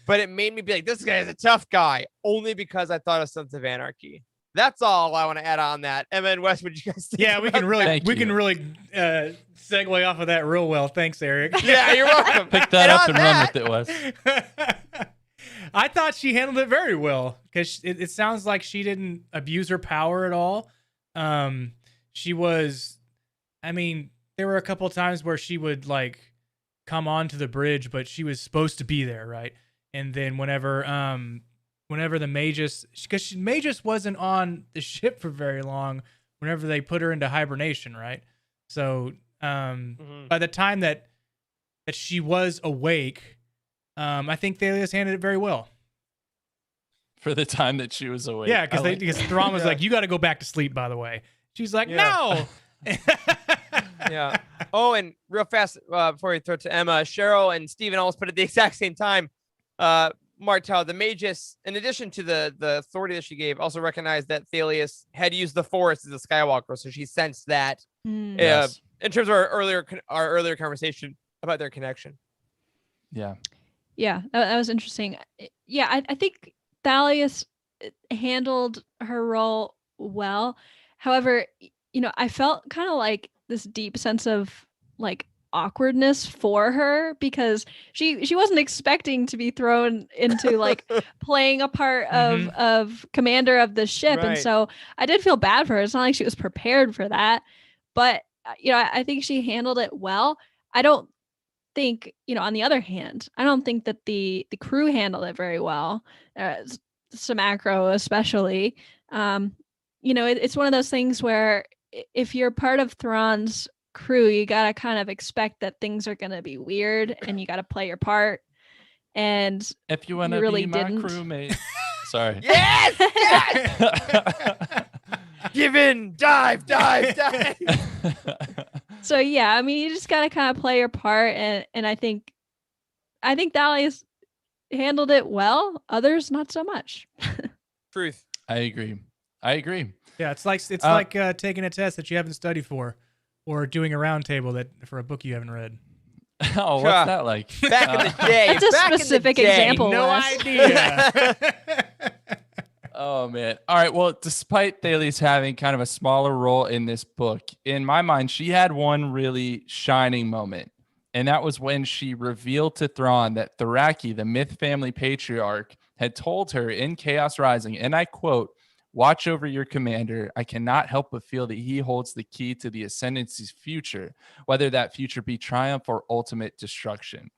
but it made me be like, this guy is a tough guy, only because I thought of Sons of Anarchy. That's all I want to add on that. Emma and Wes, would you guys think? Yeah, we can really segue off of that real well. Thanks, Eric. Yeah, you're welcome. Pick that up and run with it, Wes. I thought she handled it very well because it sounds like she didn't abuse her power at all. She was, there were a couple of times where she would like come onto the bridge, but she was supposed to be there, right? And then whenever the Magus, because Magus wasn't on the ship for very long, whenever they put her into hibernation, right? So by the time that she was awake, I think Thales handled it very well. For the time that she was awake. Yeah, because Thrawn was like, you got to go back to sleep, by the way. She's like, no. Yeah. Oh, and real fast, before we throw it to Emma, Cheryl and Steven almost put it at the exact same time. Martel, the Magus, in addition to the authority that she gave, also recognized that Thales had used the Force as a Skywalker, so she sensed that Yes. in terms of our earlier conversation about their connection. Yeah. Yeah, that was interesting. Yeah, I think Thalias handled her role well. However, I felt kind of like this deep sense of like awkwardness for her because she wasn't expecting to be thrown into like playing a part of commander of the ship. Right. And so I did feel bad for her. It's not like she was prepared for that, but I think she handled it well. I don't think, on the other hand, I don't think that the crew handled it very well. Samacro especially. It's one of those things where if you're part of Thrawn's crew, you gotta kind of expect that things are gonna be weird and you gotta play your part. And if you want to really be my didn't. crewmate. Sorry. Yes! Yes! Give in, dive. So yeah, you just gotta kind of play your part, and I think Thalias handled it well. Others not so much. Truth. I agree. Yeah, it's like taking a test that you haven't studied for, or doing a roundtable for a book you haven't read. Oh, what's that like? Back in the day. That's a specific example. No Wes. idea. Oh, man. All right. Well, despite Thales having kind of a smaller role in this book, in my mind, she had one really shining moment. And that was when she revealed to Thrawn that Thraki, the Myth family patriarch, had told her in Chaos Rising, and I quote, "Watch over your commander. I cannot help but feel that he holds the key to the Ascendancy's future, whether that future be triumph or ultimate destruction."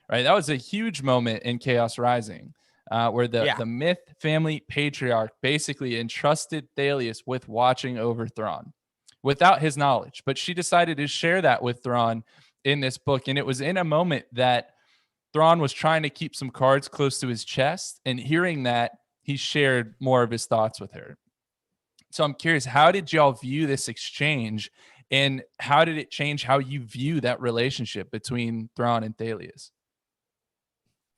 Right? That was a huge moment in Chaos Rising, where the Myth family patriarch basically entrusted Thalias with watching over Thrawn without his knowledge. But she decided to share that with Thrawn in this book. And it was in a moment that Thrawn was trying to keep some cards close to his chest, and hearing that, he shared more of his thoughts with her. So I'm curious, how did y'all view this exchange? And how did it change how you view that relationship between Thrawn and Thalias?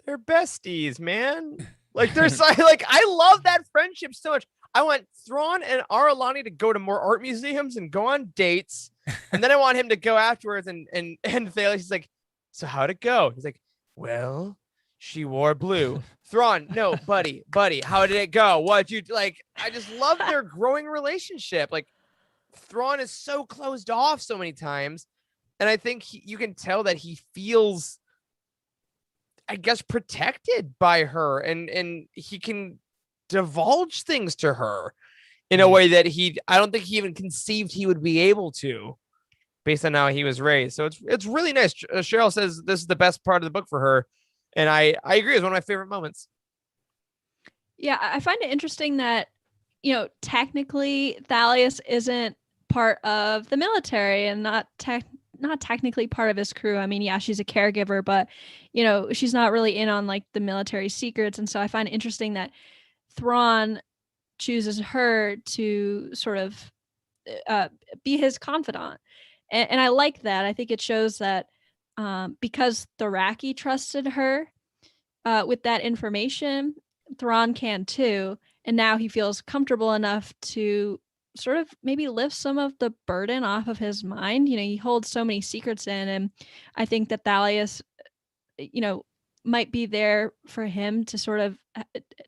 They're besties, man. Like they're like I love that friendship so much. I want Thrawn and Aralani to go to more art museums and go on dates, and then I want him to go afterwards and Thalias is like, so how'd it go? He's like, well, she wore blue. Thrawn, no, buddy, how did it go? What'd you like? I just love their growing relationship. Like Thrawn is so closed off so many times, and I think you can tell that he feels, I guess, protected by her, and he can divulge things to her in a way that I don't think he even conceived he would be able to, based on how he was raised. So it's really nice. Cheryl says this is the best part of the book for her, and I agree. It's one of my favorite moments. Yeah, I find it interesting that, technically Thalias isn't part of the military and not technically part of his crew. I mean, yeah, she's a caregiver, but she's not really in on like the military secrets. And so I find it interesting that Thrawn chooses her to sort of be his confidant. And I like that. I think it shows that because Thraki trusted her with that information, Thrawn can too. And now he feels comfortable enough to sort of maybe lift some of the burden off of his mind. He holds so many secrets in, and I think that Thalias, might be there for him to sort of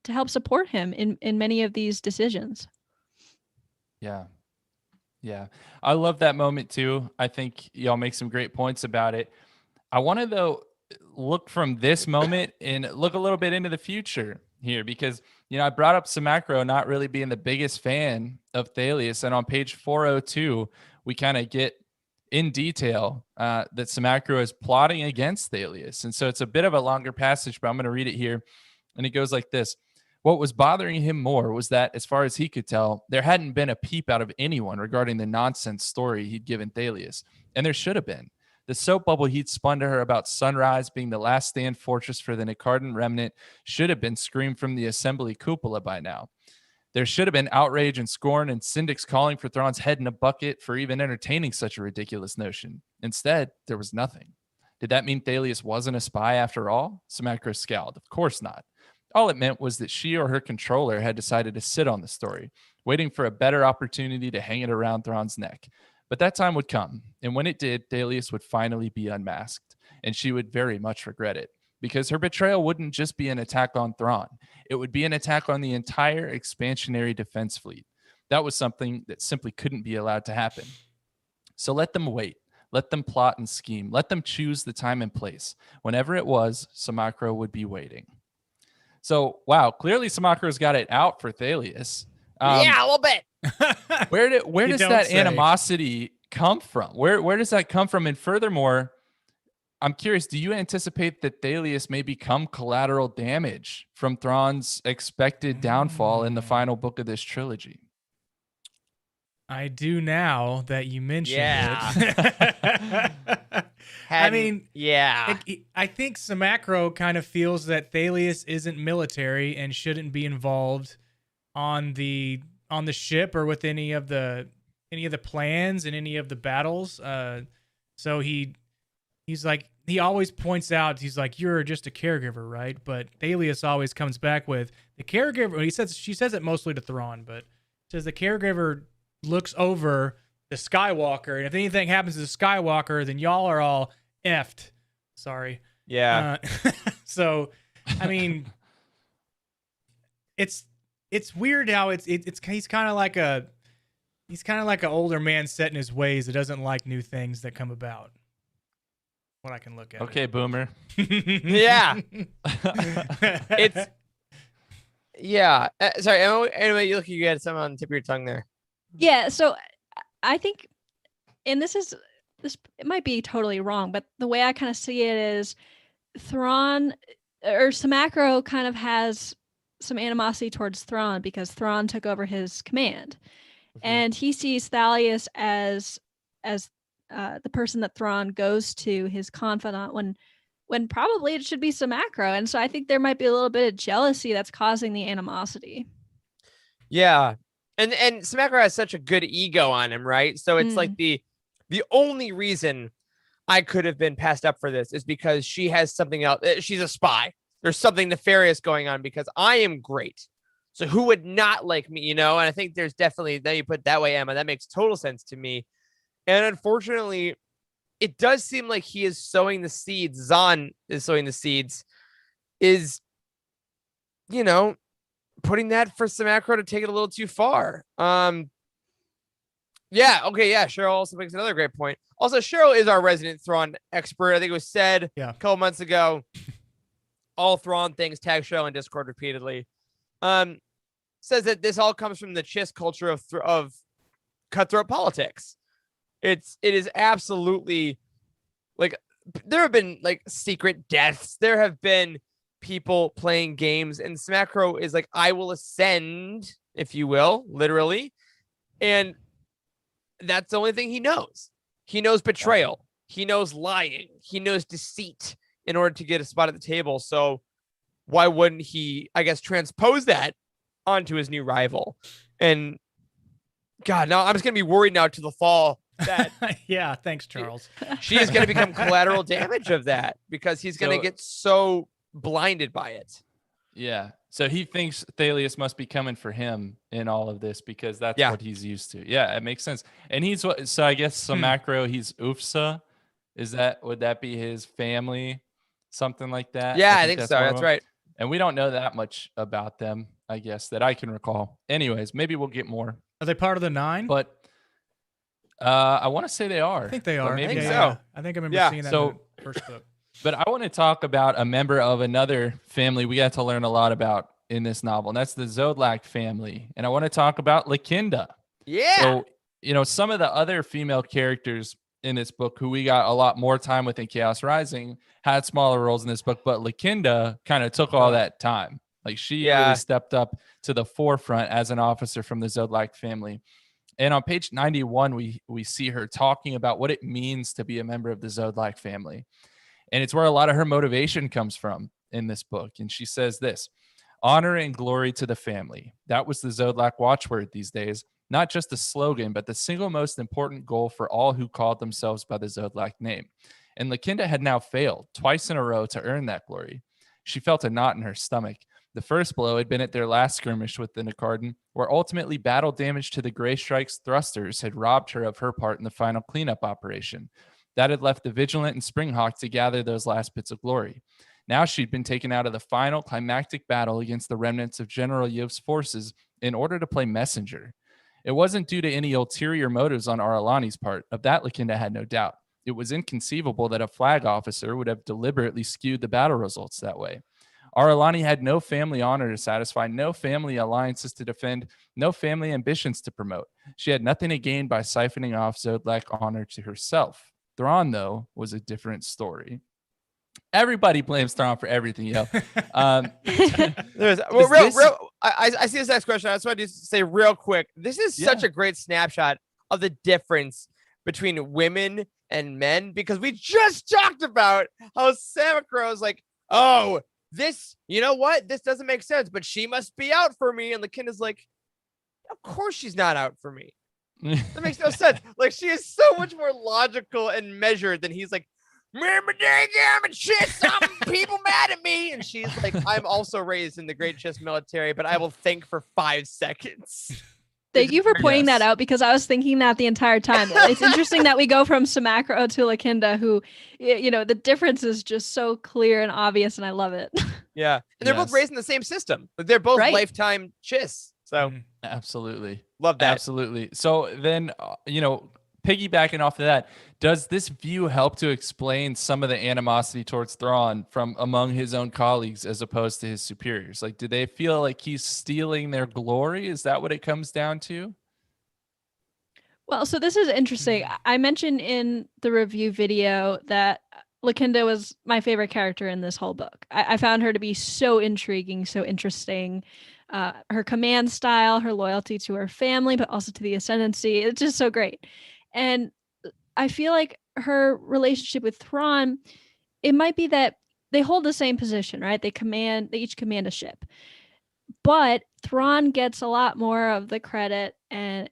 to help support him in many of these decisions. Yeah. I love that moment too. I think y'all make some great points about it. I want to, though, look from this moment and look a little bit into the future here, because I brought up Samacro not really being the biggest fan of Thalias, and on page 402 we kind of get in detail that Samacro is plotting against Thalias. And so it's a bit of a longer passage, but I'm going to read it here, and it goes like this. What was bothering him more was that, as far as he could tell, there hadn't been a peep out of anyone regarding the nonsense story he'd given Thalias, and there should have been. The soap bubble he'd spun to her about Sunrise being the last stand fortress for the Nicardan remnant should have been screamed from the assembly cupola by now. There should have been outrage and scorn, and syndics calling for Thrawn's head in a bucket for even entertaining such a ridiculous notion. Instead, there was nothing. Did that mean Thalias wasn't a spy after all? Samacro scowled. Of course not. All it meant was that she or her controller had decided to sit on the story, waiting for a better opportunity to hang it around Thrawn's neck. But that time would come, and when it did, Thalias would finally be unmasked, and she would very much regret it, because her betrayal wouldn't just be an attack on Thrawn. It would be an attack on the entire expansionary defense fleet. That was something that simply couldn't be allowed to happen. So let them wait. Let them plot and scheme. Let them choose the time and place. Whenever it was, Samacro would be waiting. So, wow, clearly Samacro's got it out for Thalias. Yeah, a little bit. Where does that animosity come from? Where does that come from? And furthermore, I'm curious, do you anticipate that Thalias may become collateral damage from Thrawn's expected downfall in the final book of this trilogy? I do now that you mentioned Yeah. it. I mean, yeah. I think Samacro kind of feels that Thalias isn't military and shouldn't be involved on the ship or with any of the plans and any of the battles. So he's like, he always points out, he's like, you're just a caregiver, right? But Thalias always comes back with the caregiver. She says it mostly to Thrawn, but says the caregiver looks over the Skywalker, and if anything happens to the Skywalker, then y'all are all effed. Sorry. Yeah. So, I mean, it's weird how he's kind of like an older man set in his ways that doesn't like new things that come about. What I can look at. Okay, boomer. Yeah. It's yeah. Sorry. Anyway, you had something on the tip of your tongue there. Yeah, so I think, and this it might be totally wrong, but the way I kind of see it is Thrawn or Samacro kind of has some animosity towards Thrawn because Thrawn took over his command, and he sees Thalias as the person that Thrawn goes to, his confidant, when probably it should be Samacro, and so I think there might be a little bit of jealousy that's causing the animosity. Yeah. And Samacro has such a good ego on him, right? So it's like the The only reason I could have been passed up for this is because she has something else. She's a spy. There's something nefarious going on because I am great. So who would not like me, And I think there's definitely, then you put it that way, Emma, that makes total sense to me. And unfortunately, it does seem like he is sowing the seeds. Zahn is sowing the seeds, is, putting that for Samacro to take it a little too far. Yeah. Okay. Yeah. Cheryl also makes another great point. Also, Cheryl is our resident Thrawn expert. I think it was said a couple months ago. All Thrawn things, tag Cheryl in Discord repeatedly. Says that this all comes from the Chiss culture of cutthroat politics. It is absolutely like there have been like secret deaths. There have been people playing games, and Samacro is like, I will ascend, if you will, literally. And that's the only thing he knows. He knows betrayal. He knows lying. He knows deceit in order to get a spot at the table. So why wouldn't he, I guess, transpose that onto his new rival? And God, now I'm just going to be worried now to the fall that yeah, thanks, Charles. She is going to become collateral damage of that because he's going to get so blinded by it. Yeah. So he thinks Thalius must be coming for him in all of this because that's what he's used to. Yeah, it makes sense. And so I guess Samacro, he's Ufsa. Would that be his family? Something like that? Yeah, I think so. That's right. And we don't know that much about them, I guess, that I can recall. Anyways, maybe we'll get more. Are they part of the 9? But I want to say they are. I think they are. Maybe so. Yeah. I think I remember seeing that in the first book. But I want to talk about a member of another family we got to learn a lot about in this novel, and that's the Zodlak family. And I want to talk about Lakinda. Yeah. So, some of the other female characters in this book who we got a lot more time with in Chaos Rising had smaller roles in this book, but Lakinda kind of took all that time. Like she really stepped up to the forefront as an officer from the Zodlak family. And on page 91, we see her talking about what it means to be a member of the Zodlak family. And it's where a lot of her motivation comes from in this book. And she says this: honor and glory to the family. That was the Zodlak watchword these days. Not just a slogan, but the single most important goal for all who called themselves by the Zodlak name. And Lakinda had now failed twice in a row to earn that glory. She felt a knot in her stomach. The first blow had been at their last skirmish with the Nicardan, where ultimately battle damage to the Grey Strike's thrusters had robbed her of her part in the final cleanup operation. That had left the Vigilant and Springhawk to gather those last bits of glory. Now she'd been taken out of the final climactic battle against the remnants of General Yov's forces in order to play messenger. It wasn't due to any ulterior motives on Aralani's part. Of that, Lakinda had no doubt. It was inconceivable that a flag officer would have deliberately skewed the battle results that way. Aralani had no family honor to satisfy, no family alliances to defend, no family ambitions to promote. She had nothing to gain by siphoning off Zodlak honor to herself. Thrawn, though, was a different story. Everybody blames Thrawn for everything, I see this next question. I just want to say real quick. This is such a great snapshot of the difference between women and men, because we just talked about how Samacro is like, oh, this, you know what? This doesn't make sense, but she must be out for me. And Lakinda's like, of course she's not out for me. That makes no sense. Like, she is so much more logical and measured than he's like, remember and shit, some people mad at me. And she's like, I'm also raised in the Great Chiss military, but I will think for 5 seconds. Thank you for pointing that out, because I was thinking that the entire time. It's interesting that we go from Samacro to Lakinda, who, the difference is just so clear and obvious, and I love it. Yeah. And they're both raised in the same system. Like, they're both lifetime Chiss. So absolutely. Love that. Absolutely. So then, piggybacking off of that, does this view help to explain some of the animosity towards Thrawn from among his own colleagues as opposed to his superiors? Like, do they feel like he's stealing their glory? Is that what it comes down to? Well, so this is interesting. I mentioned in the review video that Lakinda was my favorite character in this whole book. I found her to be so intriguing, so interesting. Her command style, her loyalty to her family, but also to the Ascendancy. It's just so great. And I feel like her relationship with Thrawn, it might be that they hold the same position, right? They each command a ship. But Thrawn gets a lot more of the credit, and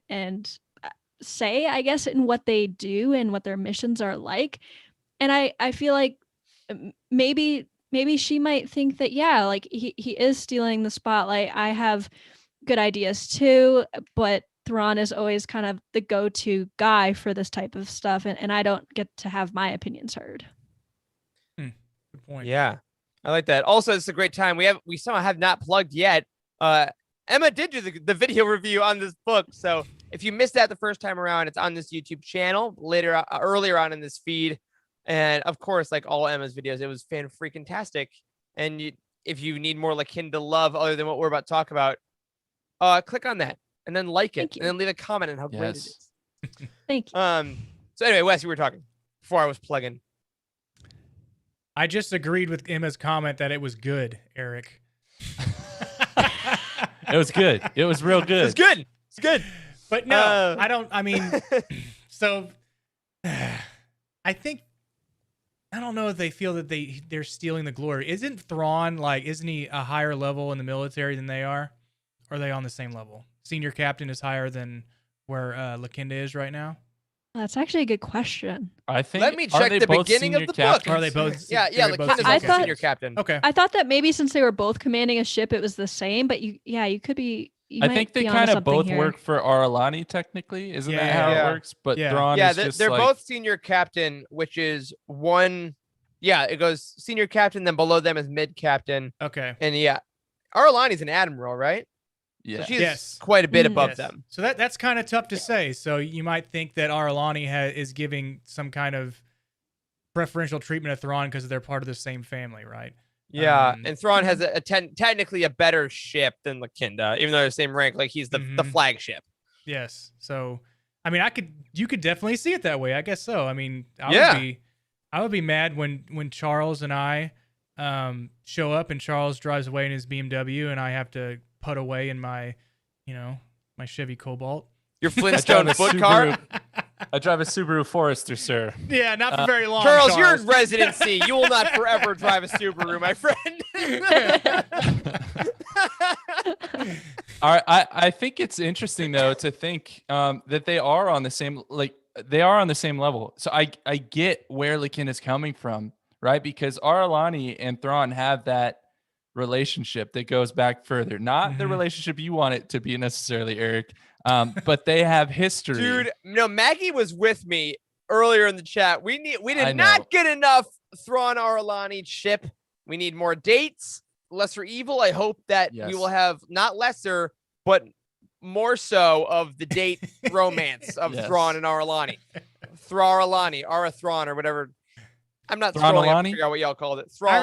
say, I guess, in what they do and what their missions are like. And I feel like maybe she might think that, yeah, like he is stealing the spotlight. I have good ideas too, but Thrawn is always kind of the go-to guy for this type of stuff, and I don't get to have my opinions heard. Good point. Yeah, I like that. Also, it's a great time. We somehow have not plugged yet. Emma did do the video review on this book, so if you missed that the first time around, it's on this YouTube channel earlier on in this feed. And of course, like all Emma's videos, it was fan-freaking-tastic. And if you need more Lakinda love other than what we're about to talk about, click on that and then like it and then leave a comment on how great it is. Thank you. So anyway, Wes, you were talking before I was plugging. I just agreed with Emma's comment that it was good, Eric. It was good. It was real good. It's good. It's good. But no, I don't. I mean, so I think I don't know if they feel that they're stealing the glory. Isn't Thrawn isn't he a higher level in the military than they are? Or are they on the same level? Senior captain is higher than where Lakinda is right now. That's actually a good question. I think. Let me check the beginning of the book. Are they both? Yeah. Lakinda's I also thought- senior captain. Okay. I thought that maybe since they were both commanding a ship, it was the same. But you could be. I think they kind of both work for Aralani technically. Isn't that how it works? But Thrawn is just they're both senior captain, which is one. Yeah, it goes senior captain, then below them is mid captain. Okay. And Aralani's an admiral, right? Yeah. So she's quite a bit above them. So that's kind of tough to say. So you might think that Aralani is giving some kind of preferential treatment to Thrawn because they're part of the same family, right? Yeah, and Thrawn has technically a better ship than Lakinda, even though they're the same rank. Like he's the flagship. Yes. So, I mean, you could definitely see it that way. I guess so. I mean, I would be mad when Charles and I show up and Charles drives away in his BMW and I have to put away in my Chevy Cobalt. Your Flintstone foot car. I drive a Subaru Forester, sir. Yeah, not for very long. Charles, you're in residency. You will not forever drive a Subaru, my friend. All right, I think it's interesting though to think that they are on the same level. So I get where Lakinda is coming from, right? Because Aralani and Thrawn have that relationship that goes back further. Not the relationship you want it to be necessarily, Eric. But they have history. Dude, no, Maggie was with me earlier in the chat. We did not get enough Thrawn Aralani ship. We need more dates. Lesser Evil. I hope that we will have not lesser, but more so of the date romance of Thrawn and Aralani. Thrawn, Ara Thrawn, or whatever. I'm not scrolling up to figure out what y'all called it. I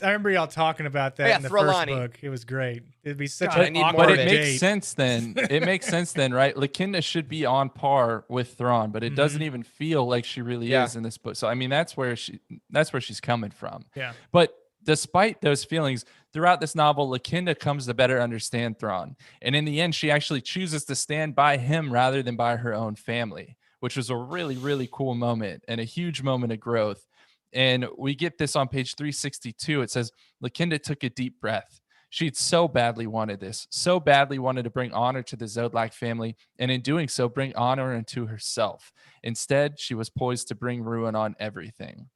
remember y'all talking about that in the first book. It was great. It'd be such an awkward But it date. makes sense then. It makes sense then, right? Lakinda should be on par with Thrawn, but it doesn't even feel like she really is in this book. So I mean, that's where she's coming from. Yeah. But despite those feelings, throughout this novel, Lakinda comes to better understand Thrawn. And in the end, she actually chooses to stand by him rather than by her own family, which was a really, really cool moment and a huge moment of growth. And we get this on page 362. It says, Lakinda took a deep breath. She'd so badly wanted this, so badly wanted to bring honor to the Zodlak family, and in doing so, bring honor into herself. Instead, she was poised to bring ruin on everything.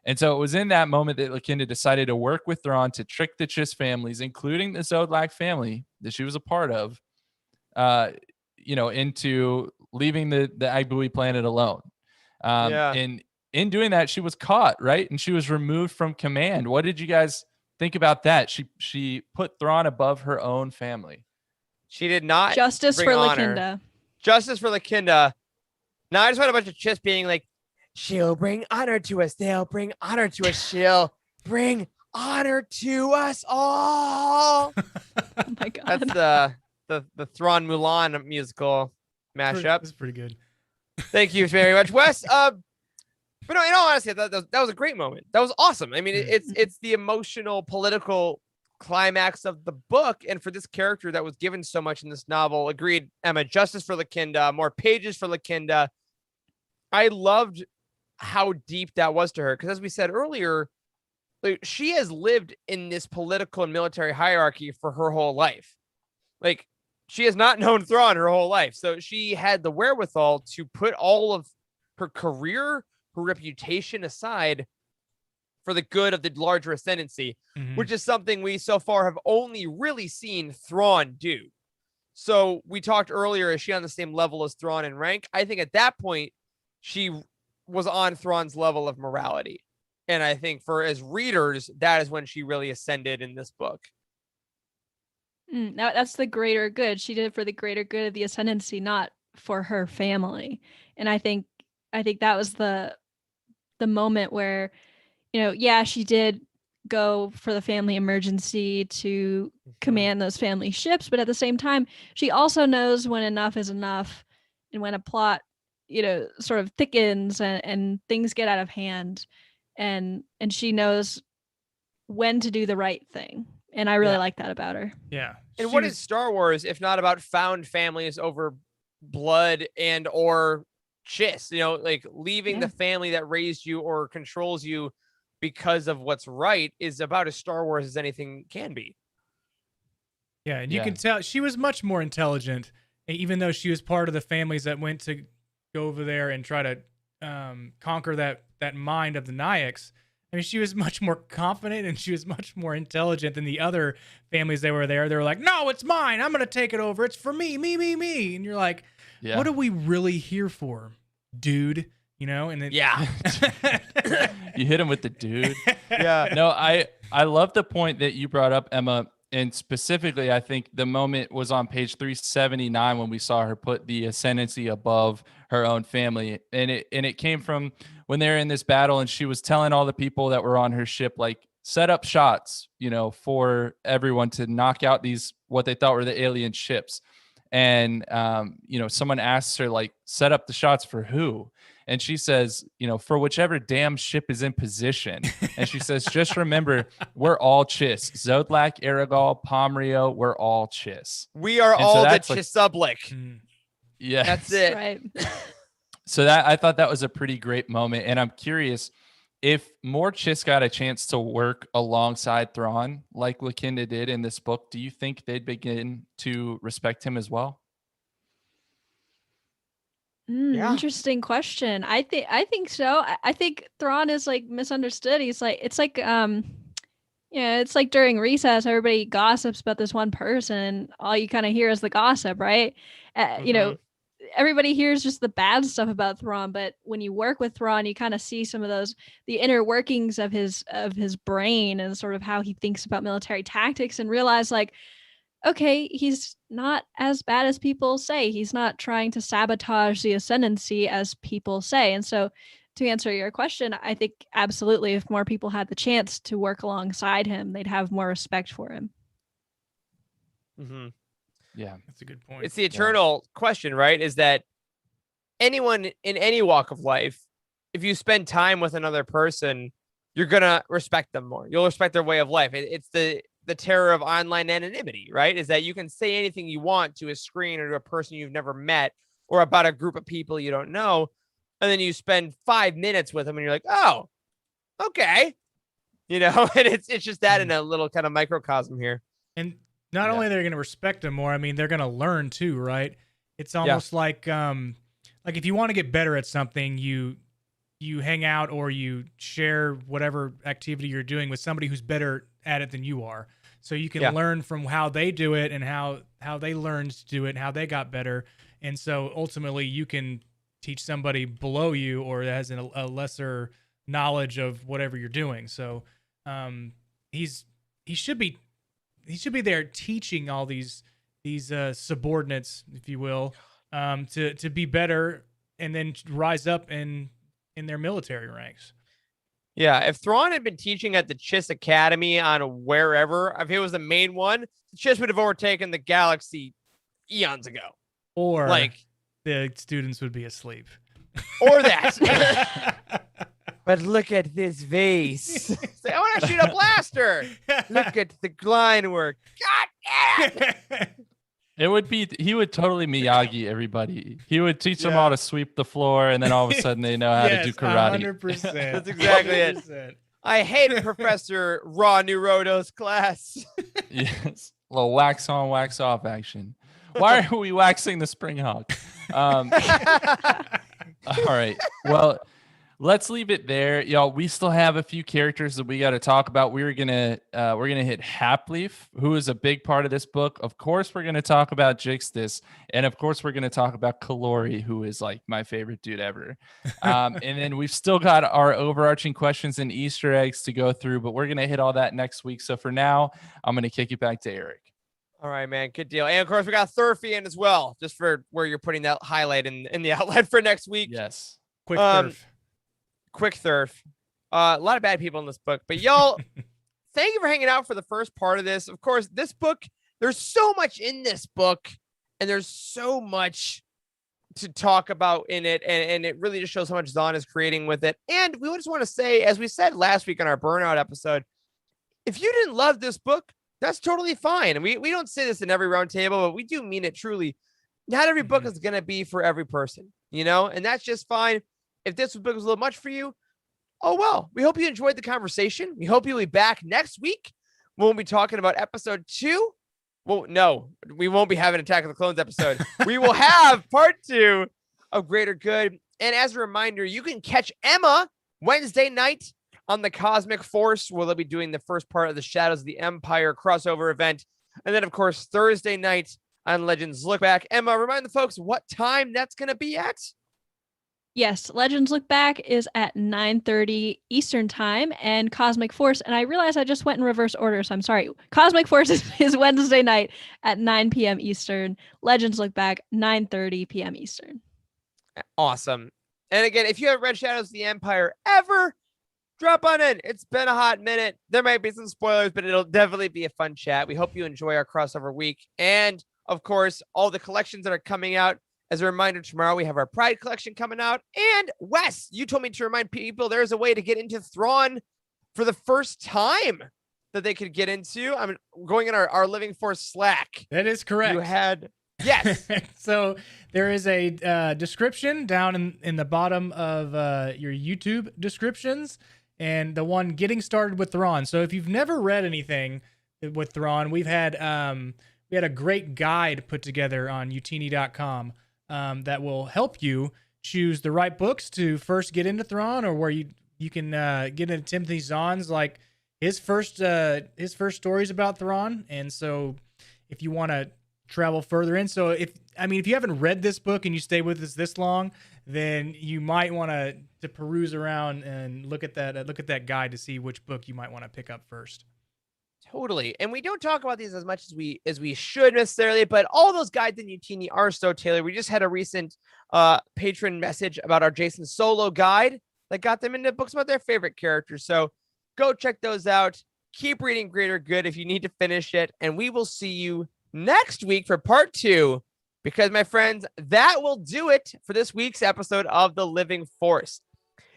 And so it was in that moment that Lakinda decided to work with Thrawn to trick the Chiss families, including the Zodlak family that she was a part of, into leaving the Agbui planet alone. And in doing that, she was caught, right? And she was removed from command. What did you guys think about that? She put Thrawn above her own family. She did not. Justice for Lakinda. Justice for Lakinda. Now I just want a bunch of Chiss being like, she'll bring honor to us. They'll bring honor to us. She'll bring honor to us all. Oh my God. That's the Thrawn Mulan musical mashup. That's pretty good. Thank you very much, Wes. But no, in all honesty, that was a great moment. That was awesome. I mean, it's the emotional, political climax of the book, and for this character that was given so much in this novel, agreed, Emma. Justice for Lakinda, more pages for Lakinda. I loved how deep that was to her, because as we said earlier, like, she has lived in this political and military hierarchy for her whole life. Like, she has not known Thrawn her whole life. So she had the wherewithal to put all of her career, her reputation aside for the good of the larger ascendancy, which is something we so far have only really seen Thrawn do. So we talked earlier, is she on the same level as Thrawn in rank? I think at that point, she was on Thrawn's level of morality. And I think for as readers, that is when she really ascended in this book. That's the greater good. She did it for the greater good of the ascendancy, not for her family. And I think that was the moment where, she did go for the family emergency to command those family ships, but at the same time, she also knows when enough is enough and when a plot, sort of thickens and things get out of hand, and she knows when to do the right thing. And I really like that about her. Yeah. And what is Star Wars if not about found families over blood and or chiss, like leaving the family that raised you or controls you because of what's right is about as Star Wars as anything can be. Yeah, and you can tell she was much more intelligent, even though she was part of the families that went to go over there and try to conquer that mind of the Nayaks. I mean, she was much more confident and she was much more intelligent than the other families that were there. They were like, no, it's mine. I'm going to take it over. It's for me. And you're like, what are we really here for, dude? And then You hit him with the dude. Yeah. No, I love the point that you brought up, Emma. And specifically, I think the moment was on page 379 when we saw her put the ascendancy above her own family. And it came from when they were in this battle and she was telling all the people that were on her ship, like, set up shots, for everyone to knock out these, what they thought were the alien ships. And, someone asks her, like, set up the shots for who? And she says, for whichever damn ship is in position. And she says, just remember, we're all Chiss. Zodlak, Aragol, Pomrio, we're all Chiss. We are all the Chisublic. Yeah. That's it. Right. So I thought that was a pretty great moment. And I'm curious, if more Chiss got a chance to work alongside Thrawn, like Lakinda did in this book, do you think they'd begin to respect him as well? Interesting question. I think so. I think Thrawn is like misunderstood. It's like during recess, everybody gossips about this one person. All you kind of hear is the gossip, right? Everybody hears just the bad stuff about Thrawn, but when you work with Thrawn, you kind of see some of the inner workings of his brain and sort of how he thinks about military tactics, and realize, like, okay, he's not as bad as people say. He's not trying to sabotage the ascendancy as people say. And so, to answer your question, I think absolutely, if more people had the chance to work alongside him, they'd have more respect for him. Mm-hmm. Yeah, that's a good point. It's the eternal question, right? Is that anyone in any walk of life, if you spend time with another person, you're going to respect them more. You'll respect their way of life. It's the terror of online anonymity, right? Is that you can say anything you want to a screen or to a person you've never met or about a group of people you don't know. And then you spend 5 minutes with them and you're like, oh, okay. And it's just that in a little kind of microcosm here. And not only they're going to respect them more, I mean, they're going to learn too, right? It's almost like if you want to get better at something, you hang out or you share whatever activity you're doing with somebody who's better at it than you are. So you can learn from how they do it and how they learned to do it and how they got better. And so ultimately you can teach somebody below you or that has a lesser knowledge of whatever you're doing. So he should be there teaching all these subordinates, if you will, to be better and then rise up in their military ranks. Yeah, if Thrawn had been teaching at the Chiss Academy on wherever, if it was the main one, the Chiss would have overtaken the galaxy eons ago. Or the students would be asleep. Or that. But look at this vase. Say, I want to shoot a blaster. Look at the line work. God damn it. He would totally Miyagi everybody. He would teach them all to sweep the floor, and then all of a sudden they know how to do karate. 100%. That's exactly 100%. It. I hate Professor Raw Neuroto's class. Yes. A little wax on, wax off action. Why are we waxing the spring hog? All right. Well, let's leave it there, y'all. We still have a few characters that we got to talk about. We're gonna hit Hapleaf, who is a big part of this book. Of course, we're gonna talk about Jixtus, and of course, we're gonna talk about Kalori, who is like my favorite dude ever. And then we've still got our overarching questions and Easter eggs to go through, but we're gonna hit all that next week. So for now, I'm gonna kick it back to Eric. All right, man. Good deal. And of course, we got Thurfy in as well, just for where you're putting that highlight in the outline for next week. Yes. Quick Thurf. Quick Thurf. A lot of bad people in this book, but y'all, thank you for hanging out for the first part of this. Of course, this book, there's so much in this book, and there's so much to talk about in it, and it really just shows how much Zahn is creating with it. And we just want to say, as we said last week on our Burnout episode, if you didn't love this book, that's totally fine. And we don't say this in every roundtable, but we do mean it truly. Not every book is going to be for every person, and that's just fine. If this book was a little much for you, oh well. We hope you enjoyed the conversation. We hope you'll be back next week. We'll be talking about episode 2. Well, no, we won't be having Attack of the Clones episode. We will have part 2 of Greater Good. And as a reminder, you can catch Emma Wednesday night on the Cosmic Force, where they'll be doing the first part of the Shadows of the Empire crossover event. And then, of course, Thursday night on Legends Look Back. Emma, remind the folks what time that's going to be at. Yes, Legends Look Back is at 9:30 Eastern Time, and Cosmic Force, and I realize I just went in reverse order, so I'm sorry. Cosmic Force is Wednesday night at 9 p.m. Eastern. Legends Look Back, 9:30 p.m. Eastern. Awesome. And again, if you haven't read Shadows of the Empire ever, drop on in. It's been a hot minute. There might be some spoilers, but it'll definitely be a fun chat. We hope you enjoy our crossover week. And, of course, all the collections that are coming out. As a reminder, tomorrow we have our Pride collection coming out. And Wes, you told me to remind people there's a way to get into Thrawn for the first time that they could get into. I'm going in our Living Force Slack. That is correct. You had, yes. So there is a description down in the bottom of your YouTube descriptions, and the one getting started with Thrawn. So if you've never read anything with Thrawn, we had a great guide put together on Youtini.com. That will help you choose the right books to first get into Thrawn, or where you can get into Timothy Zahn's, like his first stories about Thrawn. And so if you want to travel further in, so if you haven't read this book and you stay with us this long, then you might want to peruse around and look at that guide to see which book you might want to pick up first. Totally. And we don't talk about these as much as we should necessarily, but all those guides in Youtini are so tailored. We just had a recent patron message about our Jason Solo guide that got them into books about their favorite characters. So go check those out. Keep reading Greater Good if you need to finish it. And we will see you next week for part 2, because, my friends, that will do it for this week's episode of The Living Force.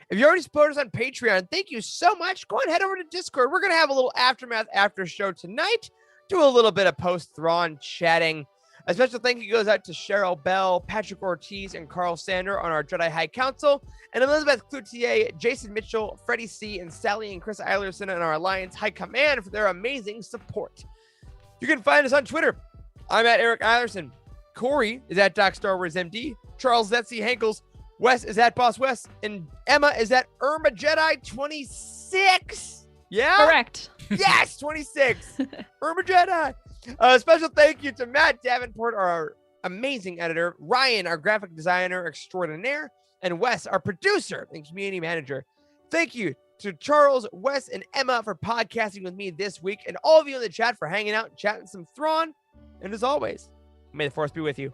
If you already supported us on Patreon, thank you so much. Go ahead and head over to Discord. We're going to have a little Aftermath after show tonight. Do a little bit of post-Thrawn chatting. A special thank you goes out to Cheryl Bell, Patrick Ortiz, and Carl Sander on our Jedi High Council, and Elizabeth Cloutier, Jason Mitchell, Freddie C., and Sally and Chris Eilerson on our Alliance High Command for their amazing support. You can find us on Twitter. I'm at Eric Eilerson. Corey is at Doc Star Wars MD. Charles Zetzi Hankels. Wes is at Boss Wes, and Emma is at Irma Jedi 26. Yeah? Correct. Yes, 26. Irma Jedi. Special thank you to Matt Davenport, our amazing editor, Ryan, our graphic designer extraordinaire, and Wes, our producer and community manager. Thank you to Charles, Wes, and Emma for podcasting with me this week, and all of you in the chat for hanging out and chatting some Thrawn. And as always, may the Force be with you.